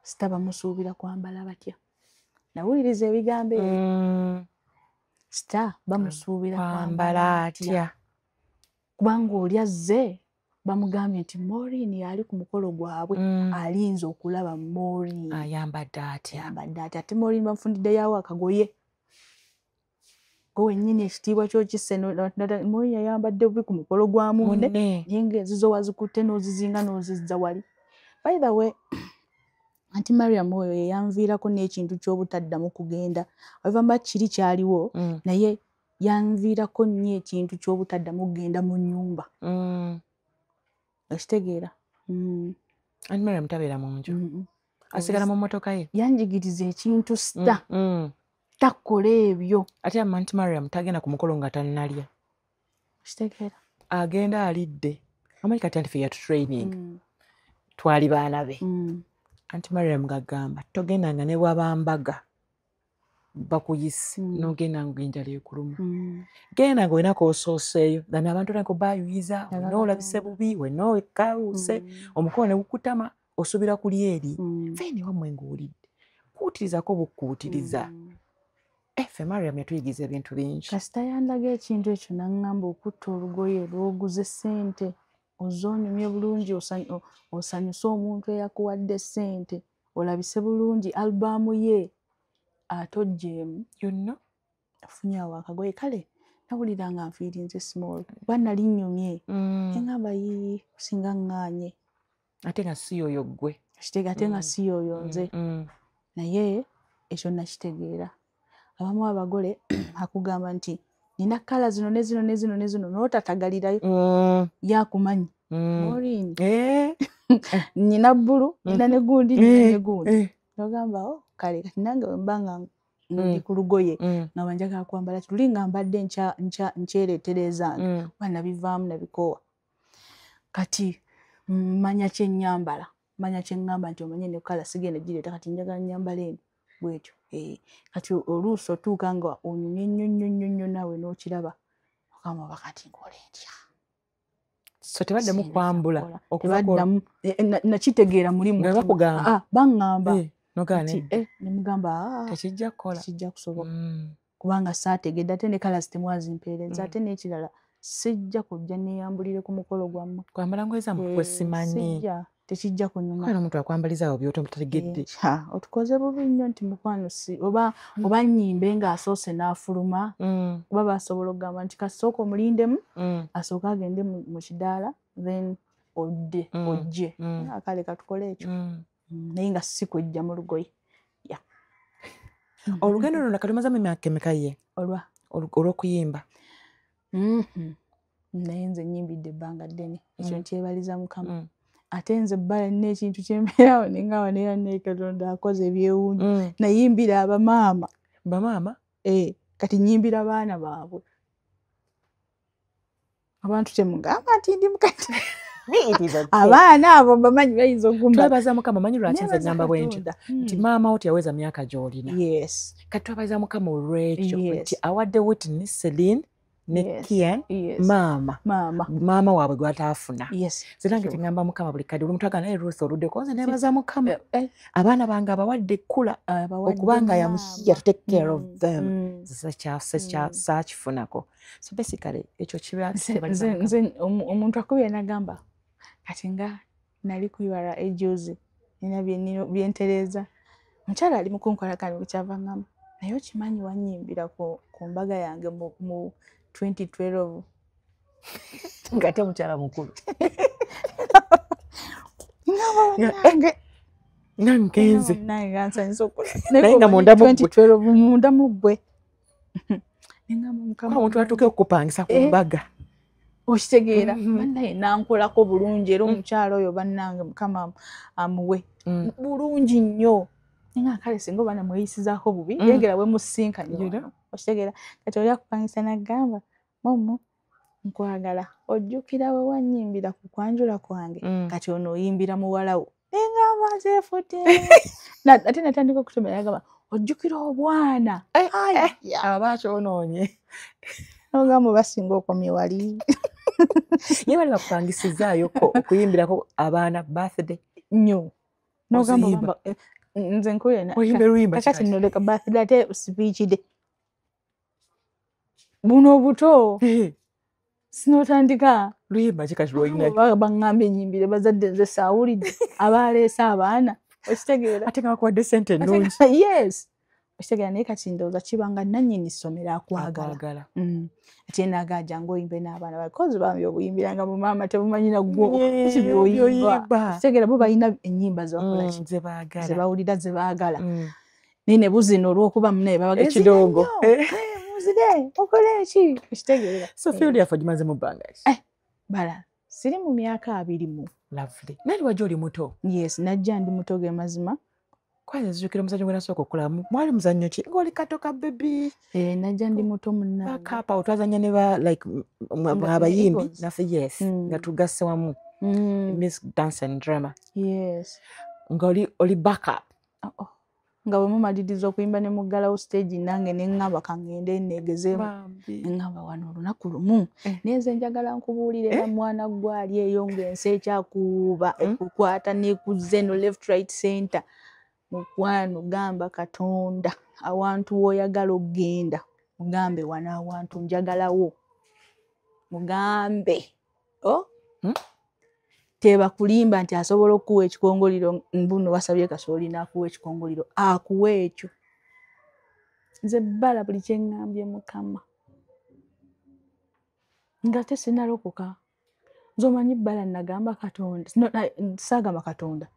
sita bamusuubira kwambala batya nawuliriza ebigambo ebyo sita bamusuubira kwambala atya kubanga oli azze bamugambye nti Maureen yali ku mukolo gwabwe alinze okulaba Maureen ayambadde atya ate Maureen bamufundiddeyawo akagoye wennyini ekitiibwa kyokisse Maureen yayambadde bubi ku mukolo gwa munne naye ng'ezizo wazikutte n'ozizinga n'ozizza wali by the way Aunty Mariam oyo yeyanviirako n'ekintu ky'obutaddamu kugenda ovamba kiri kyaliwo naye yanviirako nnyo ekintu ky'obutaddamu kugenda mu nnyumba okitegeera Aunty Mariam tabeera mu nju asigala mu mmotoka ye yanjigiriza ekintu sita takola ebyo ate Aunty Mariam tagenda ku mukolo nga tannalya okitegeera agenda alidde amanyi kati anti fe yatutraining twali baana be Aunty Mariam gagamba togendanga ne bwabambaga bakuyise n'ogenda ng'enjala ekuluma genda ng'olina k'osooseeyo gana abantu olako baayuyiza n'olabise bubi wenna ekkaawuse omukolo ne gukutama osuubira kuli eri feeni wammwe ng'olidde kuutirizako bukkuutiriza ffe Mariam yatuyigiza ebintu bingi kasita yandaga ekintu ekyo n'aŋŋamba okutta olugoye lw'oguze ssente ozoonyumye bulungi osanyuse omuntu eyakuwadde ssente olabise bulungi albaamu ye atojjeemu yonna afunye awo akagoye kale nawulira nga nfiirinze small kuba nali nnyumye eŋŋamba yii kusinga ŋŋaanye ate nga si yoyo ggwe kitega ate nga si yoyo nze naye ekyo nakitegeera abamu abagole akugamba nti nina kkala zino ne zino ne zino ne zino n'otatagalirayo yakumanyi Maureen nina bbulu nina ne gundi nina ne gundi nogamba kale kati nange wembanga ndi ku lugoye nga banjagala kwambala tuli nga mbadde nkyereetereza kuba nabivaamu nabikoowa kati manya kyennyambala manya kyeŋŋamba nti omanye ne kkala sigenda gireeta kati njagala nnyambala eno bwetyo kati oluusi otuuka nga onyumye nnyo nnyo nnyo nnyo naawe n'okiraba okamba oba kati nkole ntya so tebaddemu kwambula tebaddamu nakitegeera mulimu baŋŋamba nemugamba tekijja kukola kijja kusoboka kubanga saategedde ate ne kala zitemwazimpeereza ate n'ekirala sijja kujja neeyambulire ku mukolo gwammwe kwambala ngoye zammwe kwe simanyi tekijja kunyuma kana omuntu akwambaliza awo byotomutegedde otukoze bubi nnyo nti mukwano si oba nnyimbe ng'asoose n'afuluma kuba basobola okugamba nti kasooka omulindemu asooke agende mu kidaala then ojje kale katukole ekyo naye nga si kujja mu lugoye olugendo luno katumazamu emyaka emeka ye olw'okuyimba naye nze nyimbidde ebbanga ddene ekyo nkyebaliza Mukama ate nze bbala nina ekintu kyembeerawo nengawa neera naye Katonda akoze ebyewuunyo nayimbira bamaama kati nyimbira baana baabwe abantu temugamba nti ndi mukati abaana abo bamanyi bayinza okugumba twebaza Mukama manyi lwaki nze ngamba bwentyo nti maama wo teyaweza myaka gy'olina kati twebaza Mukama olw'ekyo nti awadde Whitney Celine ne Kian maama waabwe gwataafuna zirange tengamba mukama buli kadde olumuntu agana naye Ruth oluddeko nze neebaza mukama abaana bange abawadde ekkula okubanga yamuhiya to take care of them saakifunako so basically ekyo nze omuntu akubye nagamba kati nga nali kuyibala ejuzi nina byentereeza mukyala ali mukunkolagana kukyava ngamba naye okimanyi wanyimbira ku mbaga yange mu 2012 ngate mukyala mukulu ngenze naye nga munda mu ggwe omuntu atuuke okupangisa ku mbaga okitegeera bannaye nankolako bulungi era omukyala oyo bannange mukama amuwe bulungi nnyo nga kale singa oba namweyisizaako bubi yengera bwe musinkanye okitegeera kati oli akupangisa nagamba momo nkwagala ojjukira we wanyimbira ku kwanjula kwange kati ono oyimbira muwalawo engamba nzeefute ate natandika okutomera agamba ojjukira obwana aba akyonoonye nogamba basinga okomye wali ye bali bakupangisizaayo okuyimbirako abaana birthday nnyo nogamba nze nkuyekakati noleka birthday ate sipiikide buno obuto sinotandika luyimba kikati lwoyina baŋŋamba enyimbire bazadde nze saawulidde abaleese abaana okitegeera ate nga bakuwadde sente ennungi yes okitegeera naye kati ndowooza kibanga nannyini ssomero akwagala ate nagaja ngaoyimbe n'abaana bakozi bambi obuyimbiranga mu maama tebumanyi naggwo kibyoyimba okitegeera bo balina ennyimba zebawulira zebaagala naye ne buzina olw'okuba munaye ekidongo muzire okole eki okitegeera so field yaffe gimaze mu bbanga bala siri mu myaka 20 lovely nali wajja oli muto yes najja ndi muto ge mazima kwanza nzijukira omuzannyo gwe nasooka okulamu mwali muzannyo ki ng'oli kato ka bebi najja ndi muto munnange bakapa otwazanya ne ba like abayimbi naffe yes nga tugasse wamu Miss Dance and Drama yes nga oli backup nga bwe mumaliriza okuyimba ne muggalawo stage nange neŋŋamba kaŋŋende neegezeemu neŋŋamba wano olunaku lumu naye nze njagala nkubuulire na mwana gwali eyo ng'ensi ekyakuuba ekukwata neekuzze no left right center mukwano gamba Katonda awantu w'oyagala okgenda mugambe wano awantu njagalawo mugambe teba kulimba nti asobola okuwa ekikongoliro mbuno wasabye kasooli n'akuwa ekikongoliro akuwa ekyo nze bbala buli kyeŋŋambye mukama nga te sinalokoka nze omanyi bbala nagamba Katonda saagamba Katonda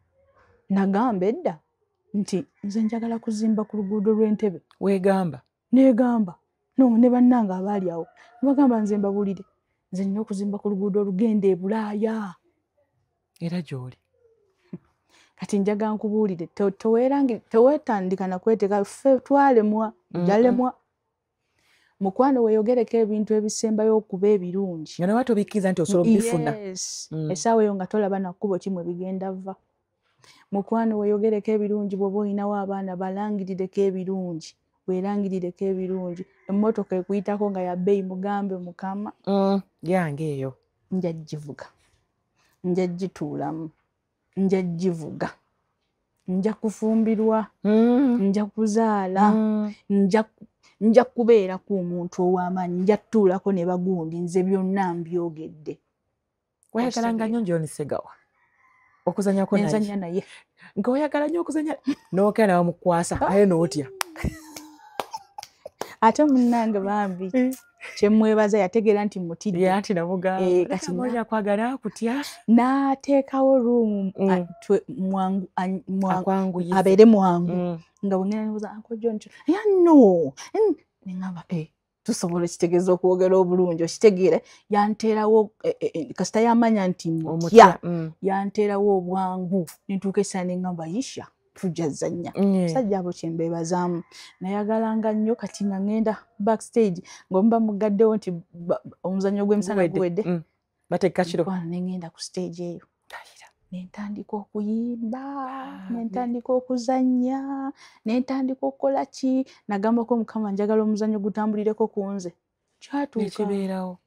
nagamba edda nti nze njagala kuzimba ku luguudo lw'Entebbe weegamba neegamba ne bannanga abaali awo nebagamba nze mbabulire nze nina okuzimba ku luguudo olugenda e Bulaaya era gy'oli kati njaga nkubuulire teweetandika nakweteeka ffe twalemwa jalemwa mukwano weeyogereko ebintu ebisembayo okuba ebirungi nga nawe tobikkiriza nti osobola okubifuna essaawa eyo nga tolaba nakkubo kimu bigenda vva mukwano weeyogereko ebirungi bw'oba olinawo abaana balangirireko ebirungi weerangirireko ebirungi emmotoka ekuyitako nga ya bbeeyi mugambe mukama yange eyo nja givuga nja gituulamu nja givuga nja kufumbirwa nja kuzaala nja kubeerako omuntu ow'amaanyi nja tutuulako ne bagundi nze byonna mbyogedde wayagalanga nnyo John Segawa okuzanyako nenzanya naye nga oyagala nnyo okuzanya n'okera nawe mukwasa aye n'otya ate munnange bambi kyemwebaza yategeera nti mutidde anti namugamba kwagala kutya n'ateekawo ruumu abeere mwangu nga bwengenda nebuuza Uncle John yanno neŋŋamba tusobola ekitegeeza okwogera obulungi okitegeere yanteerawo kasita yamanya nti mutya yanteerawo obwangu nentuuka essaawa neŋŋamba yisha tujja zanya musajja abo kyembeebazaamu nayagalanga nnyo kati nga ngenda backstage ng'omuba mugaddewo nti omuzannyo gw'emisana guwedde bateeka kiro nengenda ku stage eyo nentandika okuyimba nentandika okuzanya nentandika okukola ki nagambako mukama njagala omuzannyo gutambulireko ku nze kyatuuka kibeerawo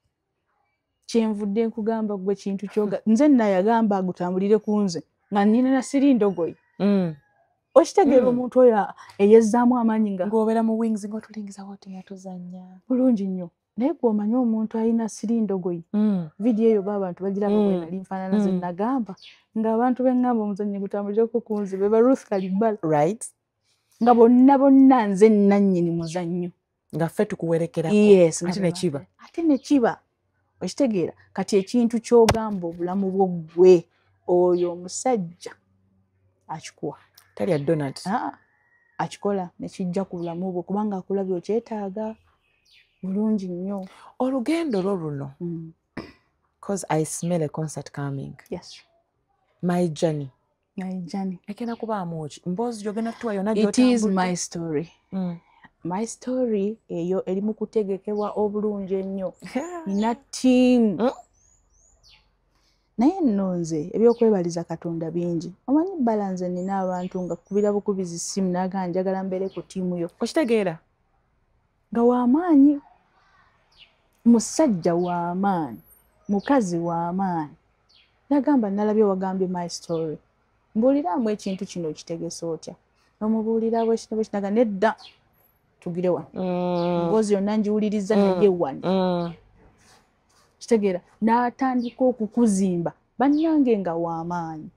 kyenvudde nkugamba gwe kintu kyoga nze nayagamba agutambulire ku nze nga nnina na sirindogoyi okitegeera omuntu oyo eyezzaamu amaanyi ng'obeera mu wings ng'otulingiza woti nga tuzannya bulungi nnyo naye gw'omanyi omuntu alina sirindogoyi vidiyo eyo abantu bagiraba bwe nali nfaanana ze nagamba ng'abantu bengamba omuzannyo gutambulireko ku nze be ba Ruth Kalibala right nga bonna nze nannyini muzannyo nga ffe tukuwerekerako ate ne kiba okitegeera kati ekintu ky'ogamba obulamu bwo ggwe oyo omusajja akikuwa talya donut akikola ne kijja ku bulamu bwo kubanga akulabye okyetaaga bulungi nnyo olugendo lwo luno because I smell a concert coming. Yes. My journey ekenda kubaamu ki mboozi gyogenda tuwa yonna it is my story. My story eyo eri mu kutegekebwa obulungi ennyo nina ttiimu naye nno nze ebyokwebaliza Katonda bingi omanyi bbala nze nina abantu nga kubira bukubizi ssimu naga njagala mbeere ku ttiimu yo okitegeera nga w'amaanyi musajja w'amaanyi mukazi w'amaanyi nagamba nalabye wagambye my story mbuuliramu ekintu kino okitegese otya omubuulira bwekinaga nedda tugire wano mboozi yonna njiwuliriza naye wano kitegeera n'atandika okukuzimba bannange nga w'amaanyi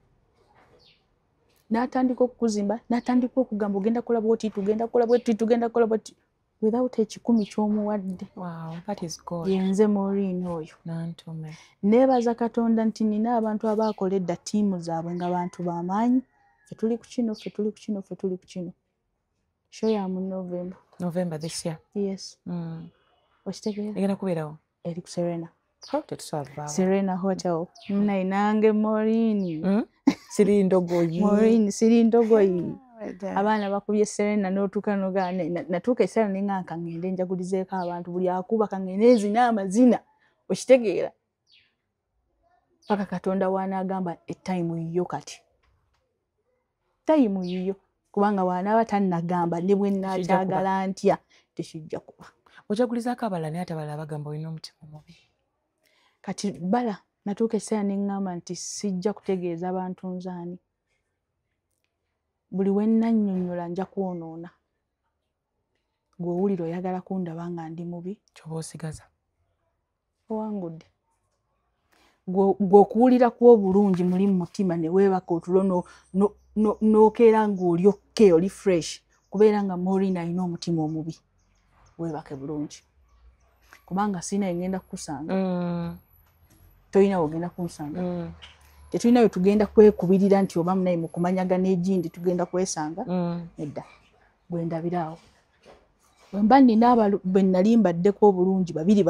n'atandika okukuzimba n'atandika okugamba ogenda kukola bwoti tugenda kukola bwoti tugenda kukola bwoti without ekikumi ky'omuwadde. Wow, that is good. Yenze Maureen oyo nantume neebaza Katonda nti nina abantu abaakola edda ttiimu zaabwe nga bantu b'amaanyi ffe tuli ku kino ffe tuli ku kino ffe tuli ku kino show ya mu November this year. Yes. Okitegeera egenda kubeerawo eri ku Serena tetusava Serena Hotel nange Maureen sirindogoyi Maureen sirindogoyi abaana bakubye Serena n'otuuka natuuka esaala nenga nkangende njagulizeeko abantu buli akuba kangende ezina amazina okitegeera paka Katonda wanaagamba etayimu yiyo kati tayimu yiyo kubanga wanaaba tannagamba ne bwe nnakyagala ntya tekijja kuba ojagulizaako abalala naye ate abalala bagamba olina omutima mubi kati bala natuuka esaala neŋŋamba nti sijja kutegeeza bantu nzaani buli we nnannyonnyola nja kwonoona gw'owulira oyagala kundaba nga ndi mubi kyoba osigaza owangudde gw'okuwulira kuwa obulungi muli mu mutima ne weebaka otulo n'okeera ng'oli okke oli fresh kubeera nga Maureen alina omutima omubi weebake bulungi kubanga siina ngenda kukusanga tolina wogenda kunsanga tetulina we tugenda kwekubirira nti oba munaye mu kumanyagana egindi tugenda kwesanga edda bwe ndabiraawo bwe nina bwe nali mbaddeko obulungi 2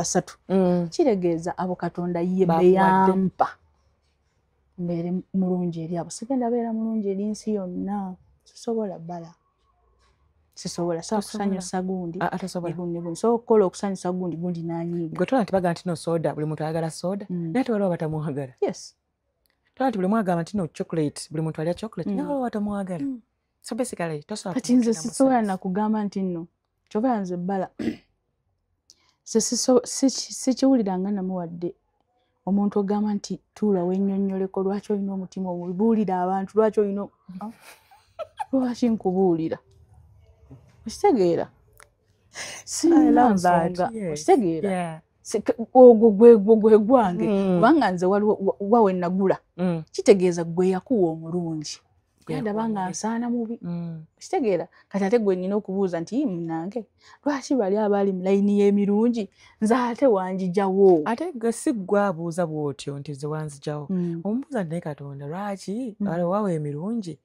3 kiregeeza abo Katonda ye beyampa mbeere mulungi eri abo sigenda beera mulungi eri nsi yonna sisobola bbala sisobola kusanyusa gundi so okukola okusanyusa gundi nanyiiga gwe tola nti bagamba nti no soda buli muntu ayagala soda naye ate waliwo batamuwagala. Yes. Tola nti buli mwagamba nti no chocolate buli muntu alya chocolate naye waliwo batamuwagala. So basically tosobola kati nze sisobola nakugamba nti nno kyova nze bbala sikiwuliranga namuwadde omuntu ogamba nti tuula wennyonnyoleko lwaki olina omutima omubi buulira abantu lwaki olina lwaki nkubuulira okitegeera sina nsonga okitegeera ogwo gwe gwange kubanga nze wa we nagula kitegeeza gwe yakuwa omulungi yandaba nga nsaana mubi okitegeera kati ate gwe nina okubuuza nti munange lwaki bali abaali mu layini y'emirungi nze ate wanjijawo ate gwe si gwe abuuza bw'otyo nti ze wanzijawo omubuuza nti naye Katonda lwaki wawa emirungi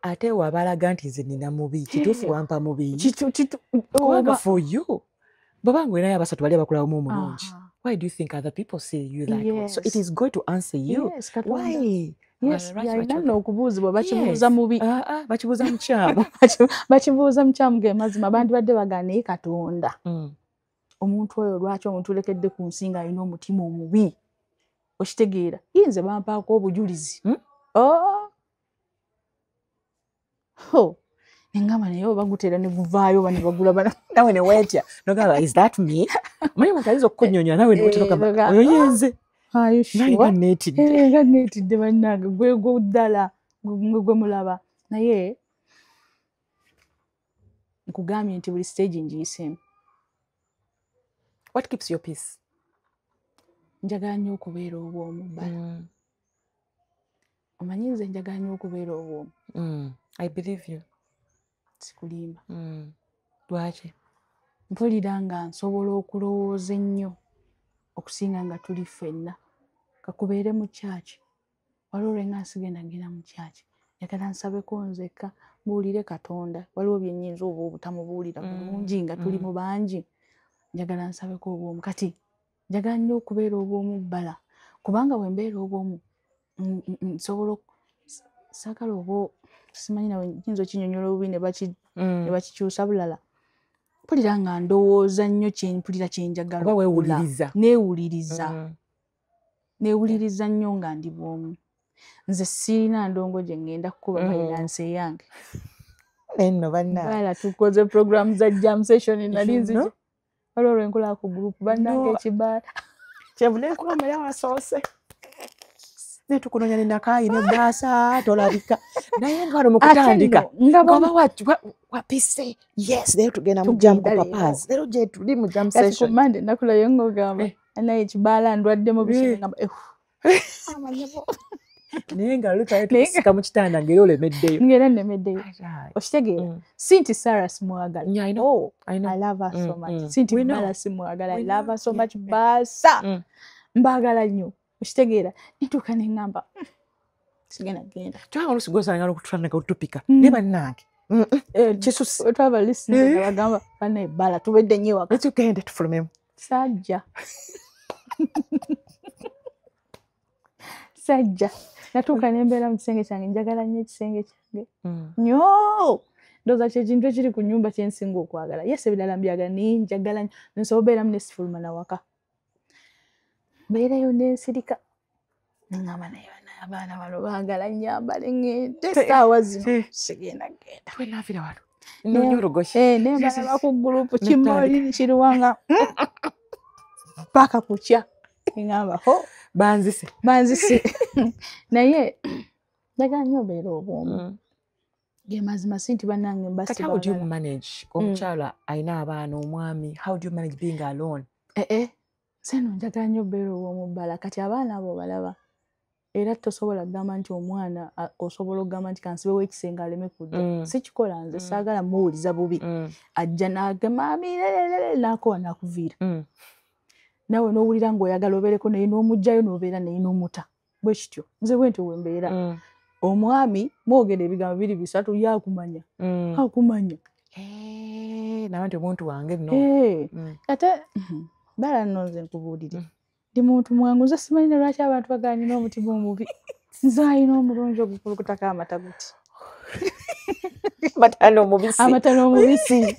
ate wabalaga nti nze nina mubi kituufu wampa mubi kubanga for you bw'obanga olinayo abasatu bali abakulabamu omulungi why do you think other people see you that way? So it is going to answer you. Why? Yes, yalina n'okubuuzibwa bakibuuza mubi bakibuuza mukyamu bakibuuza mukyamu ge mazima bandibadde bagana naye Katonda omuntu oyo lwaki omutulekedde ku nsi nga alina omutima omubi okitegeera yinze bampaako obujulizi Nengamba naye bagutera ne guvaayo bane bagula bana. Nawe ne wetya. Nogamba, is that me? Mwenye mukalizo okunyonyola nawe ne wetya nogamba, oyo yenze. Ayo sure. Nga neetidde. Nga neetidde bannange gwe ddala gwe mulaba. Naye nkugambye nti buli stage ngiyiseemu. What keeps your peace? Njagala nnyo okubeera obwomu bbala. Omanyi nze njagala nnyo okubeera obwomu. I believe you. Sikulimba. Lwaki? Mpulira nga nsobola okulowooza ennyo okusinga nga tuli ffenna. Kakubeere mu kyaki. Waliwo lwenga nsigenda ngenda mu kyaki. Njagala nsabeko nzekka mbuulire Katonda. Waliwo bye nnyinza oba obutamubuulira bulungi nga tuli mu bangi. Njagala nsabeko obwomu. Kati njagala nnyo okubeera obwomu bbala. Kubanga bwe mbeera obwomu nsobola saagala oba simanyi nawe nnyinza okinyonyola obubi ne bakikyusa bulala. Mpulira nga ndowooza nnyo mpulira kyenjagala. Oba weewuliriza. Neewuliriza nnyo nga ndi bwomu. Nze sirina ndongo gye ngenda kukuba bayinansi eyange. Enno banna. Bala tukoze program za jam session nali nzije. Waliwo lwenkola ku group bannange ekibaala. Kyebule nkulamba yawasoose. Netukunonya ninakaayi ne baasa tolabika. Naye ngalo mu kutandika. Ngaba wapise. Yes, leero tugenda mu jam ku papas. Leero gye tuli mu jam session. Kati ku Monday nakulayo ng'ogamba. Naye ekibaala ndwadde mu bishini ngamba naye nga lukayo tukusika mu kitanda ng'era olemeddeyo. Ng'era nemeddeyo. Okitegeera? Sinti Sarah simwagala. I know. I love her so much. Sinti Bala simwagala. I love her so much. Baasa. Mbaagala nnyo. Okitegeera? Nituuka ne ngamba sigenda genda. Twanga olusigozanga n'okutulana n'okutupika. Ne bannange. Kisusse. Otwaba listening nga bagamba bana ebbala tubedde nnyo waka. Tugende tufulumemu. Sajja. Sajja. Natuuka ne mbeera mu kisenge kyange njagala nnyo ekisenge kyange. Nnyo. Ndowooza ky'ekintu ekiri ku nnyumba kye nsinga okwagala. Yes, ebirala mbyagala naye njagala nnyo. Nsobola obeeramu ne sifuluma na waka. Mbeerayo n'ensirika. Ngamba naye abaana bano baagala nnyambale ngende essaawa zino. Sigenda genda. Twenaavira wano. N'onyorogoshi. Ne mbalaba ku gurupu kimoli kiruwanga. Paka kukya. Ngamba ho. Banzise. Naye njagala nnyo obeera obwomu. Ge mazima si nti bannange mbasi. Kati how do you manage? Omukyala alina abaana omwami. How do you manage being alone? Seno njagala nnyo obeera obwomu bbala. Kati abaana abo balaba. Era tosobola kugamba nti omwana osobola okugamba nti kansibewo ekisenge aleme kudda. Sikikola nze saagala muwuliza bubi. Ajja n'agamba n'akowa n'akuviira. Nawe n'owulira ng'oyagala obeereko naye n'omugjayo n'obeera naye n'omuta. Bwe kityo nze bwe nti wembeera. Omwami mwogera ebigambo biri bisatu yakumanya. Akumanya. Nawe nti omuntu wange nno. Ate bala nno nze nkubuulire. Ndi muntu mwangu nze simanyi lwaki abantu bagala nina omutima omubi. Nze alina omulungi ogukulukutako amataguti. Amatano omubisi.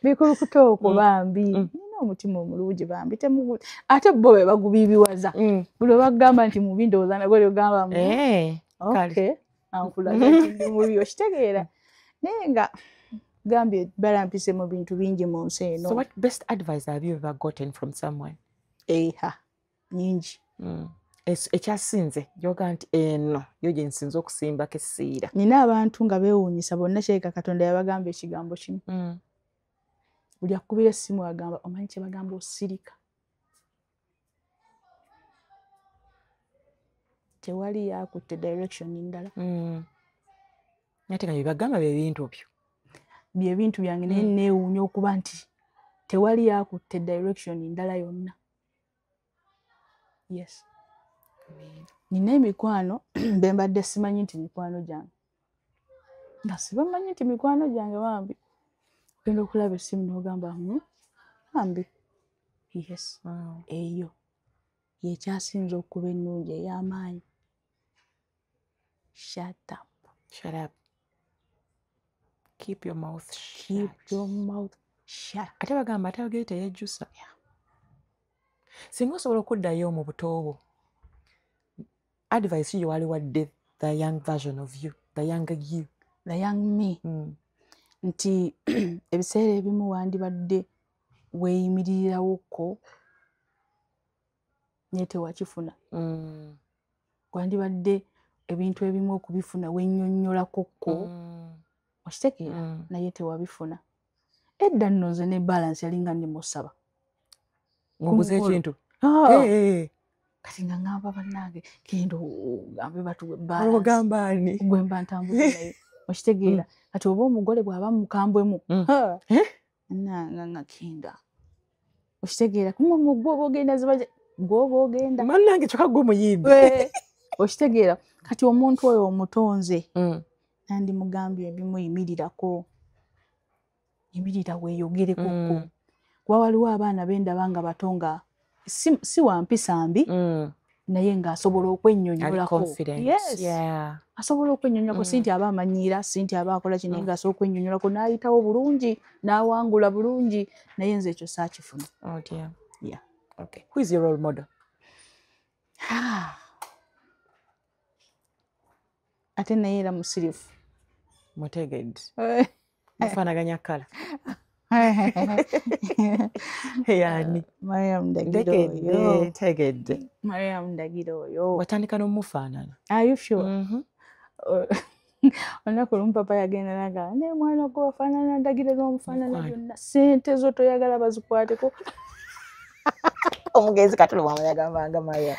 Bikulukuta okwo bambi. Nina omutima omulungi bambi. Ate bo be bagubibiwaza. Buli bagamba nti mubi ndowooza nagwe lyogamba mubi. Okay. Ankulaga nti mubi okitegeera. Naye nga gambye balampise mu bintu bingi mu nsi eno. So what best advice have you ever gotten from someone? Nyingi. Ekyasinze yoga nti eno yo gye nsinze okusimbako essiira. Nina abantu nga beewuunyisa bonna kireka Katonda yabagamba ekigambo kimu. Buli akubira essimu agamba omanyi kye bagamba osirika. Tewali yakutte direction ndala. Ate nga bye bagamba bye bintu byo. Bye bintu byange naye neewuunya okuba nti tewali yakutte direction ndala yonna. Yes. Nina emikwano be mbadde simanyi nti mikwano gyange. Nga sibamanyi nti mikwano gyange bambi. Ogenda okulaba essimu n'ogamba bambi. Yes. Eyo yekyasinze okuba ennungi ey'amaanyi. Shut up. Keep your mouth shut. Keep your mouth shut. Ate bagamba ate bagere teyejjusa. Singa osobola okuddayo mu buto bwo. Advice you wali wadde the young version of you, the younger you. The young me. nti ebiseera ebimu wandibadde weeyimirirrawokko naye tewakifuna. Wandibadde ebintu ebimu okubifuna wennyonnyolakokko okitegeera naye tewabifuna. Edda nno nze ne balance yalinga ndimusaba ngoguze ekintu kati nga ngamba bannange genda ogambe batuwe ogamba ani gwe mba ntambula naye okitegeera kati oba omugole bw'aba mukambwemu nga genda okitegeera kumwe gwoba ogenda zibaje gwoba ogenda mannange kyokka gwe muyimbi okitegeera kati omuntu oyo omutonze nandimugambye ebimu yimirirako yimirira weeyogerekokko kuba waliwo abaana bendaba nga bato nga si wampisa mbi naye ng'asobola okwennyonnyolako asobola okwennyonnyolako si nti aba amanyiira si nti aba akola kino ng'asobola okwennyonnyolako n'ayitawo bulungi n'awangula bulungi naye nze ekyo saakifuna. Who is your role model? Ate naye era musirifu mutegedde mufaanaganya kala yani Mariam Ndagiro tegedde Mariam Ndagiro oyo watandika n'omufaanana. Are you sure? Olunaku lumu papa yagenda naga ne mwana gwe wafaanana Ndagiro n'omufaanana byonna ssente zo toyagala bazikwateko. Omugenzi Katulo mama yagambanga Mariam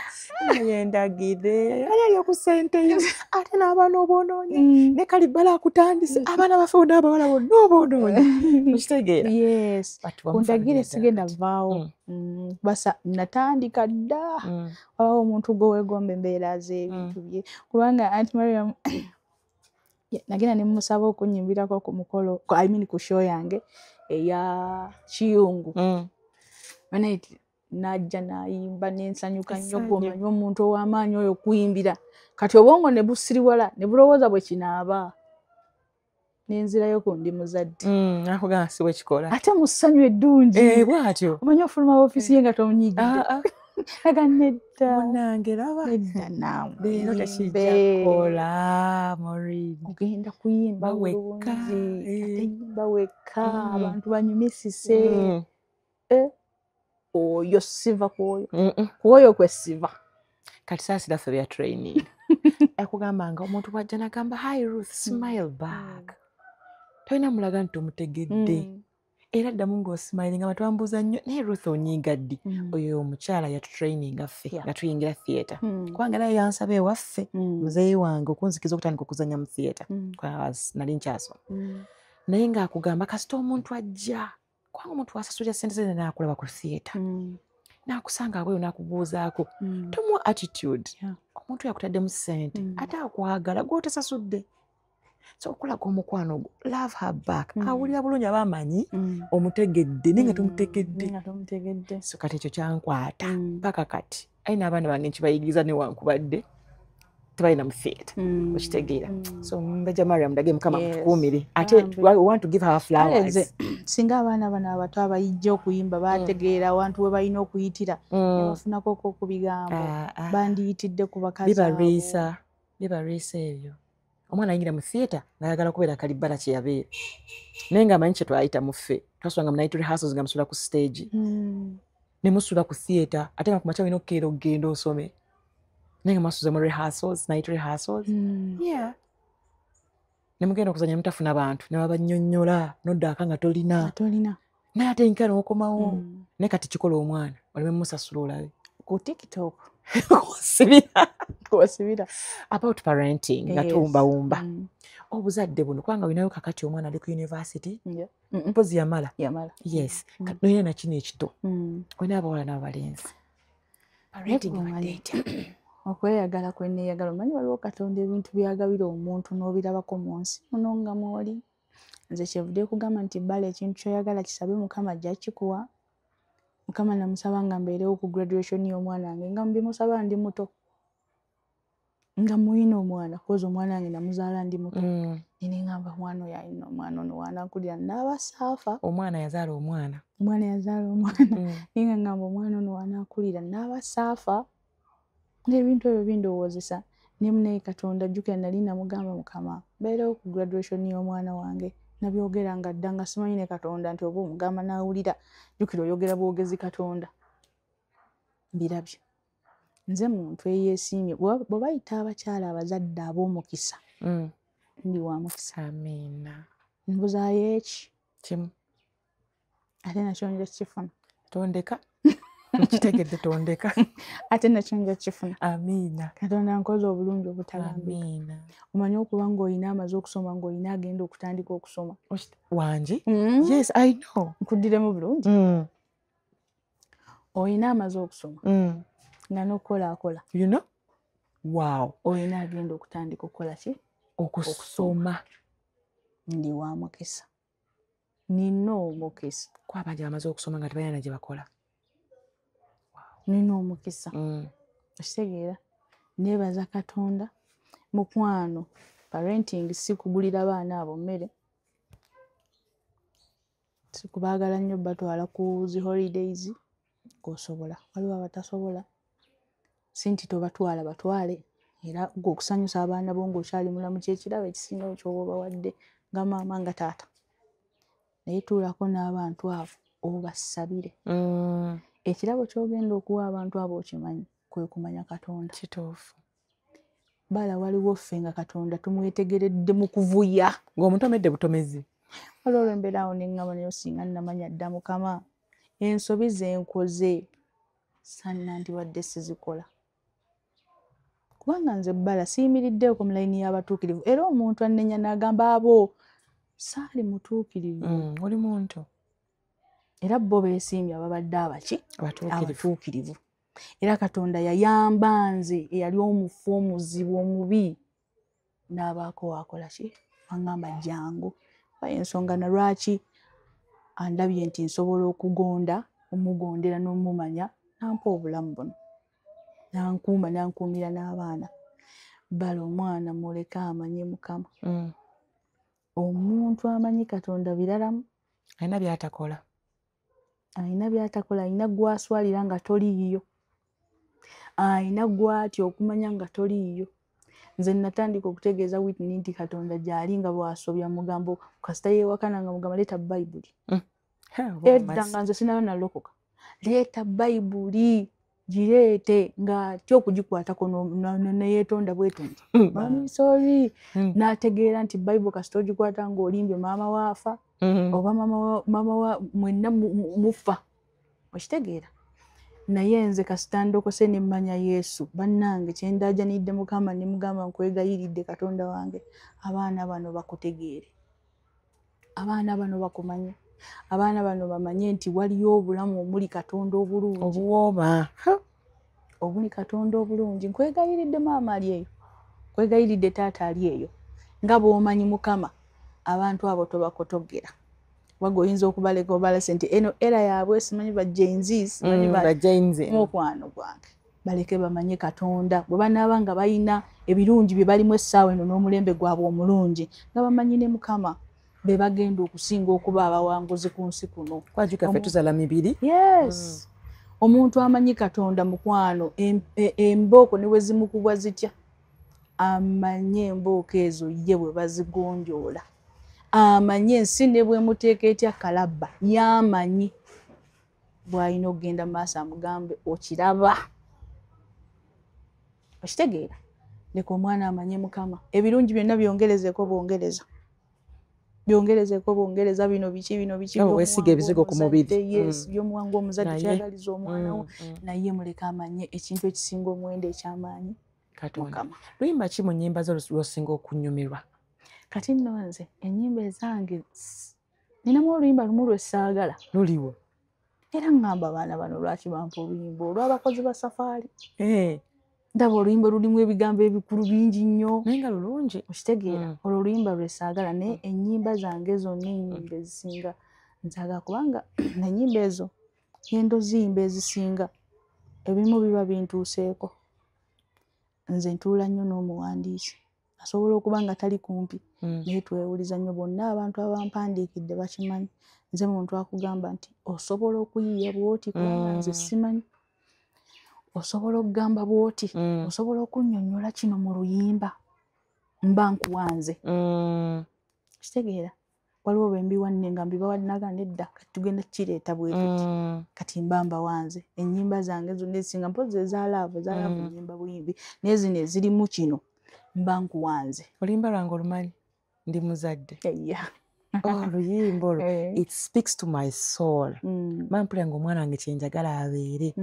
yendagire ali ku ssente yo ate n'abaana oboonoonyi ne Kalibala akutandise abaana baffe n'abawala bonna oboonoonyi okitegeera. Yes kundagire sigenda vaawo basa natandika dda wabawo omuntu gwe weegomba embeera z'ebintu bye kubanga Aunt Mariam nagenda ne musaba okunyimbirako ku mukolo ku show yange eya Kiyungu najja nayimba nensanyuka nnyo gwomanyi omuntu ow'amaanyi oyo kuyimbira kati obwongo ne busiriwala ne bulowooza bwe kinaaba nenzirayo ku ndi muzadde akugamba si bwe kikola ate mu ssanyu eddungi bwatyo omanyi ofuluma ofiisi ye nga tomunyigidde aga nedda munange raba nedda naawe leero tekijja kukola Maureen ogenda kuyimba wekka ate yimba wekka abantu banyumisise oyo siva kwoyo kwe siva kati saasira ffe bya training akugambanga omuntu bwajja nagamba hi Ruth smile back tolina mulaga nti omutegedde era ddamu ng'osmile nga batwambuuza nnyo naye Ruth onyiiga ddi oyo omukyala yatutraininga ffe nga tuyingira theatre kubanga naye yansaba ewaffe muzeeyi wange okunzikiza okutandika okuzannya mu theatre nali nkyasoma naye ng'akugamba kasita omuntu ajja kubanga omuntu wasasulira ssente ze naakulaba ku theatre naakusanga abweyo n'akubuuzaako tomuwa attitude omuntu yakutaddemu ssente ate akwagala gw'otosasudde so okulaga omukwano ogwo love her back awulira bulungi aba amanyi omutegedde naye nga tomutegedde so kati ekyo kyankwata paka kati ayina abaana bange nkibayigiriza newankubadde tebalina mu theatre okitegeera so mbajja Mariam Ndagiro mukama mutukuumire ate we want to give her flowers. Singa abaana bano abato abayijja okuyimba bategeera abantu we balina okuyitira ne bafunako ku bigambo bandiyitidde ku bakazi bibariisa ebyo omwana ayingira mu theatre ng'ayagala kubeera Kalibala kye yabeera naye ng'amanyi kye twayita mu ffe twasula nga munayitu rehearsals nga musula ku stage ne musula ku theatre ate nga ku makya olina okukeera okugenda osome naye nga mwasuza mu rehearsals night rehearsals ne mugenda okuzanya mutafuna abantu ne babannyonnyola noddaaka nga tolina naye ate nkira n'okomawo naye kati kikola omwana oleme musasula olabe ku TikTok kwasibira about parenting nga tuwumbawumba obuzadde buno kubanga olinayo kakati omwana ali ku university mpozi yamala yes noyina nakino ekito olina abawala n'abalenzi parenting okweyagala kweneeyagala omanyi waliwo Katonda ebintu byagabira omuntu n'obirabako mu nsi muno nga mwoli nze kyevudde kugamba nti bbala ekintu kyoyagala kisabe Mukama ajja kikuwa Mukama namusaba nga mbeerewo ku graduation y'omwana wange nga mbimusaba ndi muto nga muyina omwana koza omwana wange namuzaala ndi muto nine ngamba mwana oyo alina omwana ono wanakulira n'abasaafa omwana yazaala omwana naye nga ngamba omwana ono wanakulira n'abasaafa n'ebintu ebyo bindowoozesa ne munaye Katonda jjukira nali namugamba Mukama mbeerewo ku graduation y'omwana wange nabyogera nga dda nga simanyi ne Katonda nti oba omugamba n'awulira jjukira oyogera bwogezi Katonda mbirabye. Nze muntu eyeesiimye bwe bayita abakyala abazadde ab'omukisa ndi wa mukisa. Amiina. Mbuzaayo eki Kimu. ate nakyo nja kukifuna. Tondeka. Kitegedde tondeka. Ate nakyo nja kukifuna. Amiina. Katonda nkoze obulungi obutalambika. Amiina. Omanyi okuba ng'olina amaze okusoma ng'olina agenda okutandika okusoma. Wangi? Yes, I know. Nkuddiremu bulungi. Olina amaze okusoma nga n'okukolaakola. You know? Wow. Olina agenda okutandika okukola ki? Okusoma. Ndi wa mukisa. Nina omukisa. Kwabanja bamaze okusoma nga tebalina gye bakola. Nina omukisa. Okitegeera? Neebaza Katonda. Mukwano, parenting si kugulira baana abo mmere. Si kubaagala nnyo batwala ku zi holidays ng'osobola. Waliwo abatasobola. Si nti tobatwala batwale. Era okusanyusa abaana bo ng'okyali mulamu ky'ekirabo ekisinga ky'oba obawadde nga maama nga taata. Naye tuulako n'abantu abo obasabire. Ekirabo ky'ogenda okuwa abantu abo okimanyi kwe kumanya Katonda. Kituufu. Bala waliwo ffe nga Katonda tumwetegeredde mu kuvuya. Ng'omutomedde butomezi. Waliwo olw'embeera awo ne ŋŋamba naye singa nnamanya dda Mukama ensobi ze nkoze sannandibadde sizikola. Kubanga nze Bala siyimiriddeeko mu layini y'abatuukirivu era omuntu annenya n'agamba abo saali mutuukirivu. Oli muntu. Era bo beesiimye ababadde abaki? Abatuukirivu. Era Katonda yayamba nze eyali omufu omuzibu omubi n'abaako wakola ki? Wangamba jangu. Ensonga na lwaki andabye nti nsobola omugondera n'omumanya nampa obulamu buno. Nankuuma nankuumira n'abaana. Bala omwana muleke amanye Mukama. Omuntu amanyi Katonda biralamu. Alina by'atakola. Alina gw'aswalira nga toliiyo. Alina gw'atya okumanya nga toliiyo. Nze natandika okutegeeza Whitney nti Katonda gy'ali nga bw'asobya mugambo kasita yeewakana nga mugamba leeta Bayibuli. Edda nga nze sinaba nalokoka. Leeta Bayibuli gireete ng'atya okugikwatako neyeetonda bwetonda. Mami sorry. N'ategeera nti Bayibuli kasita ogikwata ng'olimbye maama waafa oba maama wa mwenna mufa. Okitegeera? Naye nze kasita ndokose ne mmanya Yesu bannange kye ndaajanidde Mukama ne mugamba nkwegayiridde Katonda wange abaana bano bakutegeere. Abaana bano bakumanye. Abaana bano bamanye nti waliyo obulamu omuli Katonda obulungi. Obuwooma. Obuli Katonda obulungi. Nkwegayiridde maama ali eyo. Nkwegayiridde taata ali eyo. Nga bw'omanyi Mukama abantu abo tobakotogera. Wago oyinza okubaleka obalase nti eno era yaabwe simanyi ba Gen-Z simanyi ba Gen-Z. Mukwano gwange. Baleke bamanye Katonda. Bwe banaaba nga balina ebirungi bye balimu essaawa eno n'omulembe gwabwe omulungi nga bamanyi ne Mukama be bagenda okusinga okuba abawanguzi ku nsi kuno. Kwajuka ffe tuzala mibiri. Yes. Omuntu amanyi Katonda mukwano embooko ne bwe zimukubwa zitya amanye embooko ezo ye bwe bazigonjoola. Amanye ensi ne bwe muteeka etya kalabba yamanyi bw'alina okugenda mu maaso amugambe okiraba. Okitegeera? Leka omwana amanye Mukama. Ebirungi byonna byongerezeeko bwongereza. Byongerezeeko bwongereza bino biki. Weesiga ebizigo ku mubiri. Yes, by'omuwangu omuzadde kyagaliza omwana wo. Naye muleke amanye ekintu ekisinga omuwendo eky'amaanyi Mukama. Luyimba ki mu nnyimba zo lw'osinga okunyumirwa? Kati nno nze ennyimba ezange ninamu oluyimba lumu lwe ssaagala. Luliwo. Era ngamba abaana bano lwaki bampa oluyimba olw'abakozi ba safaari. Ndaba oluyimba lulimu ebigambo ebikulu bingi nnyo. Naye nga lulungi. Okitegeera? Olwo oluyimba lwe ssaagala naye ennyimba zange zonna ennyimba ezisinga nzaagala kubanga ennyimba ezo ngendo ziyimba ezisinga ebimu biba bintuuseeko. Nze ntuula nnyo n'omuwandiisi. Asobola okuba nga tali kumpi naye twewuliza nnyo bonna abantu abampandiikidde bakimanyi. Nze muntu akugamba nti osobola okuyiiya bw'oti kubanga nze simanyi. Osobola okugamba bw'oti. Osobola okunnyonnyola kino mu luyimba. Mba nkuwanze. Kitegeera? waliwo bembi wanne nga mbibawadnaga nedda kati tugenda kireeta bwe tuti kati mbamba wanze ennyimba zange zonna ezisinga mpozi ezalaavu nnyimba buyimbi naye zino ezirimu kino mba nkuwanze. Oluyimba lwange olumanyi ndi muzadde yeah. Oluyimba olwo it speaks to my soul. Mpulira ng'omwana wange kyenjagala abeere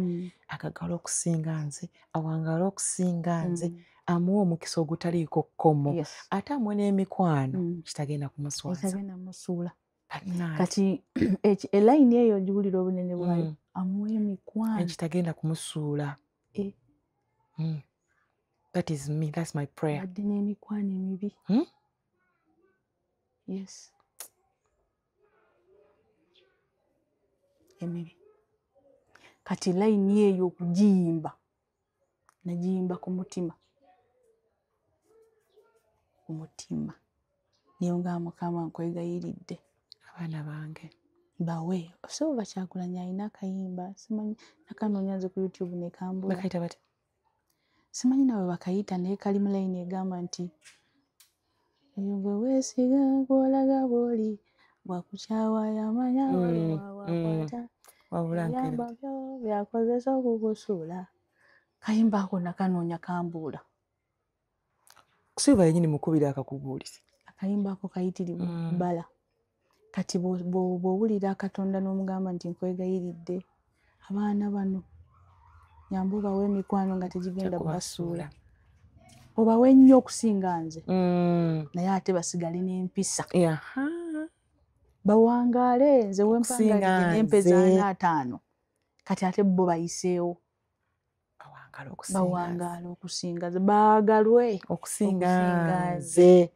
akagala okusinga nze awangala okusinga nze amuwa omukisa ogutaliiko kkomo ate amuwe n'emikwano kitagenda kumuswaza kati elayini eyo ogiwulira obunene bwayo amuwa emikwano kitagenda kumusuula. That is me, that's my prayer. Adde n'emikwano emibi. Yes. Emibi. Kati layini eyo okugiyimba nagiyimba ku mutima. Umutima niyo nga Mukama nkwegayiridde abaana bange bawe so Bakyagulanyi alina akayimba simanyi nakanoonya nze ku YouTube ne kambula bakayita bati simanyi nawe bakayita naye kali mu layini egamba nti eyo gwe weesiga gw'olaga bw'oli bwakukyawa yamanya wali wawakwata yamba byo byakozesa okukusuula kayimba ako nakanoonya kambula kusiba yenyini mukubira akakubuulise akayimba ako kayitirivu bbala kati bw'owulira Katonda n'omugamba nti nkwegayiridde abaana bano nyamba obawe emikwano nga tegigenda kubasuula obawe nnyo okusinga nze naye ate basigale n'empisa bawangaale nze wempangalire n'empeza 45 kati ate bo bayiseewo bawangaala okusinga nze baagalwe okusinga nze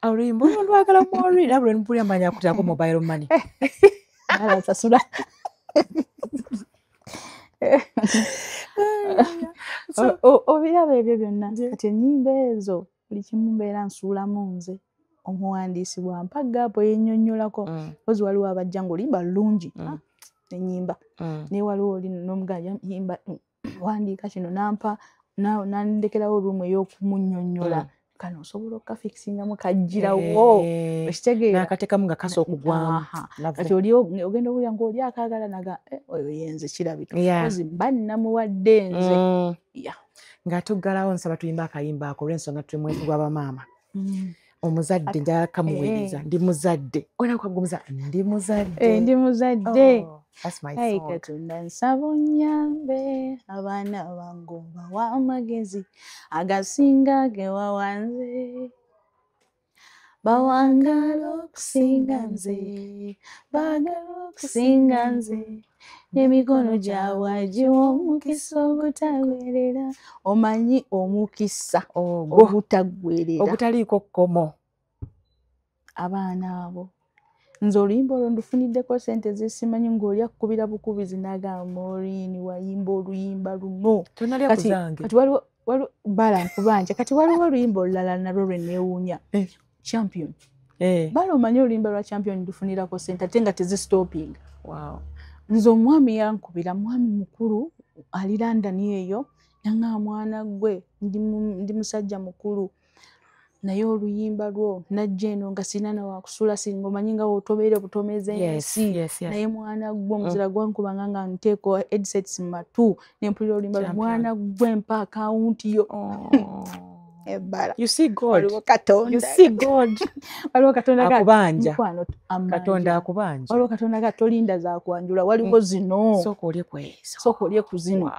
oluyimba olwo lwagala mwolwira buli mpulira manya kutako mobile money sasula obiraba ebyo byonna kati ennyimba ezo buli kimu mbeera nsuulamu nze omuwandiisi bwampa gaapo yennyonnyolako ozi waliwo abajja ng'oluyimba lulungi ennyimba naye waliwo oli n'omugamba yimba wandiika kino nampa nandekerawo olumu ey'okumunnyonnyola kano osobola okafikisingamu kajjirawo ekitegeera n'akateekamu nga kasa okugwamu kati ogenda owulira ng'oli akaagala naga oyo yenze kirabika ozi mba nnamuwadde nze ng'atuggalawo nsaba tuyimba akayimba ako olw'ensonga tutemwetugwa bamaama omuzadde njagala kamuweereza ndi muzadde onakwagumiza ndi muzadde ndi muzadde that's my song. Katonda nsaba onnyambe abaana bange obawa amagezi agasinga ge wawanze bawangaala okusinga nze baagala okusinga nze n'emikono gyabwe agiwa omukisa ogutaggweerera omanyi omukisa ogutaggweerera ogutaliiko kkomo abaana abo nze oluyimba olwo ndufuniddeko sente zesimanyi ng'oli akukubira bukubizi n'agamba Maureen wayimba oluyimba luno kati waliwo bala nkubanja kati waliwo oluyimba olulala nalwo lwe neewuunya champion bala omanyi oluyimba lwa champion ndufunirako sente ate nga tezistopinga nze omwami yankubira mwami mukulu ali London eyo yanga mwana gwe ndi musajja mukulu naye oluyimba lwo najja eno nga sina na wakusula singa omanyi nga wotobeere butomeze ensi naye mwana gwe omuzira gwankubanga nga nteeko headsets mu matu nempulira oluyimba lwo mwana gwe mpa akawunti yo ebbala you see God waliwo Katonda you see God waliwo Katonda akubanja Katonda akubanja waliwo Katonda tolinda za kwanjula waliwo zino soko olye ku zino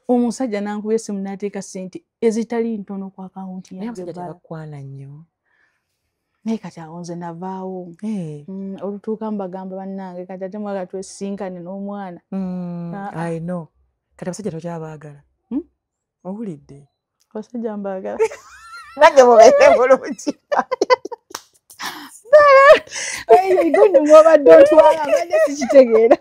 omusajja nankubye esimu n'ateeka ssente ezitali ntono ku akawunti yange bakwana nnyo naye kati awo nze navaawo olutuuka mbagamba bannange kati ate mwaga twesinkane n'omwana I know kati abasajja tokyabaagala owulidde abasajja mbaagala nange mubeere bulungi gundi mwobadde otwala abadde sikitegeera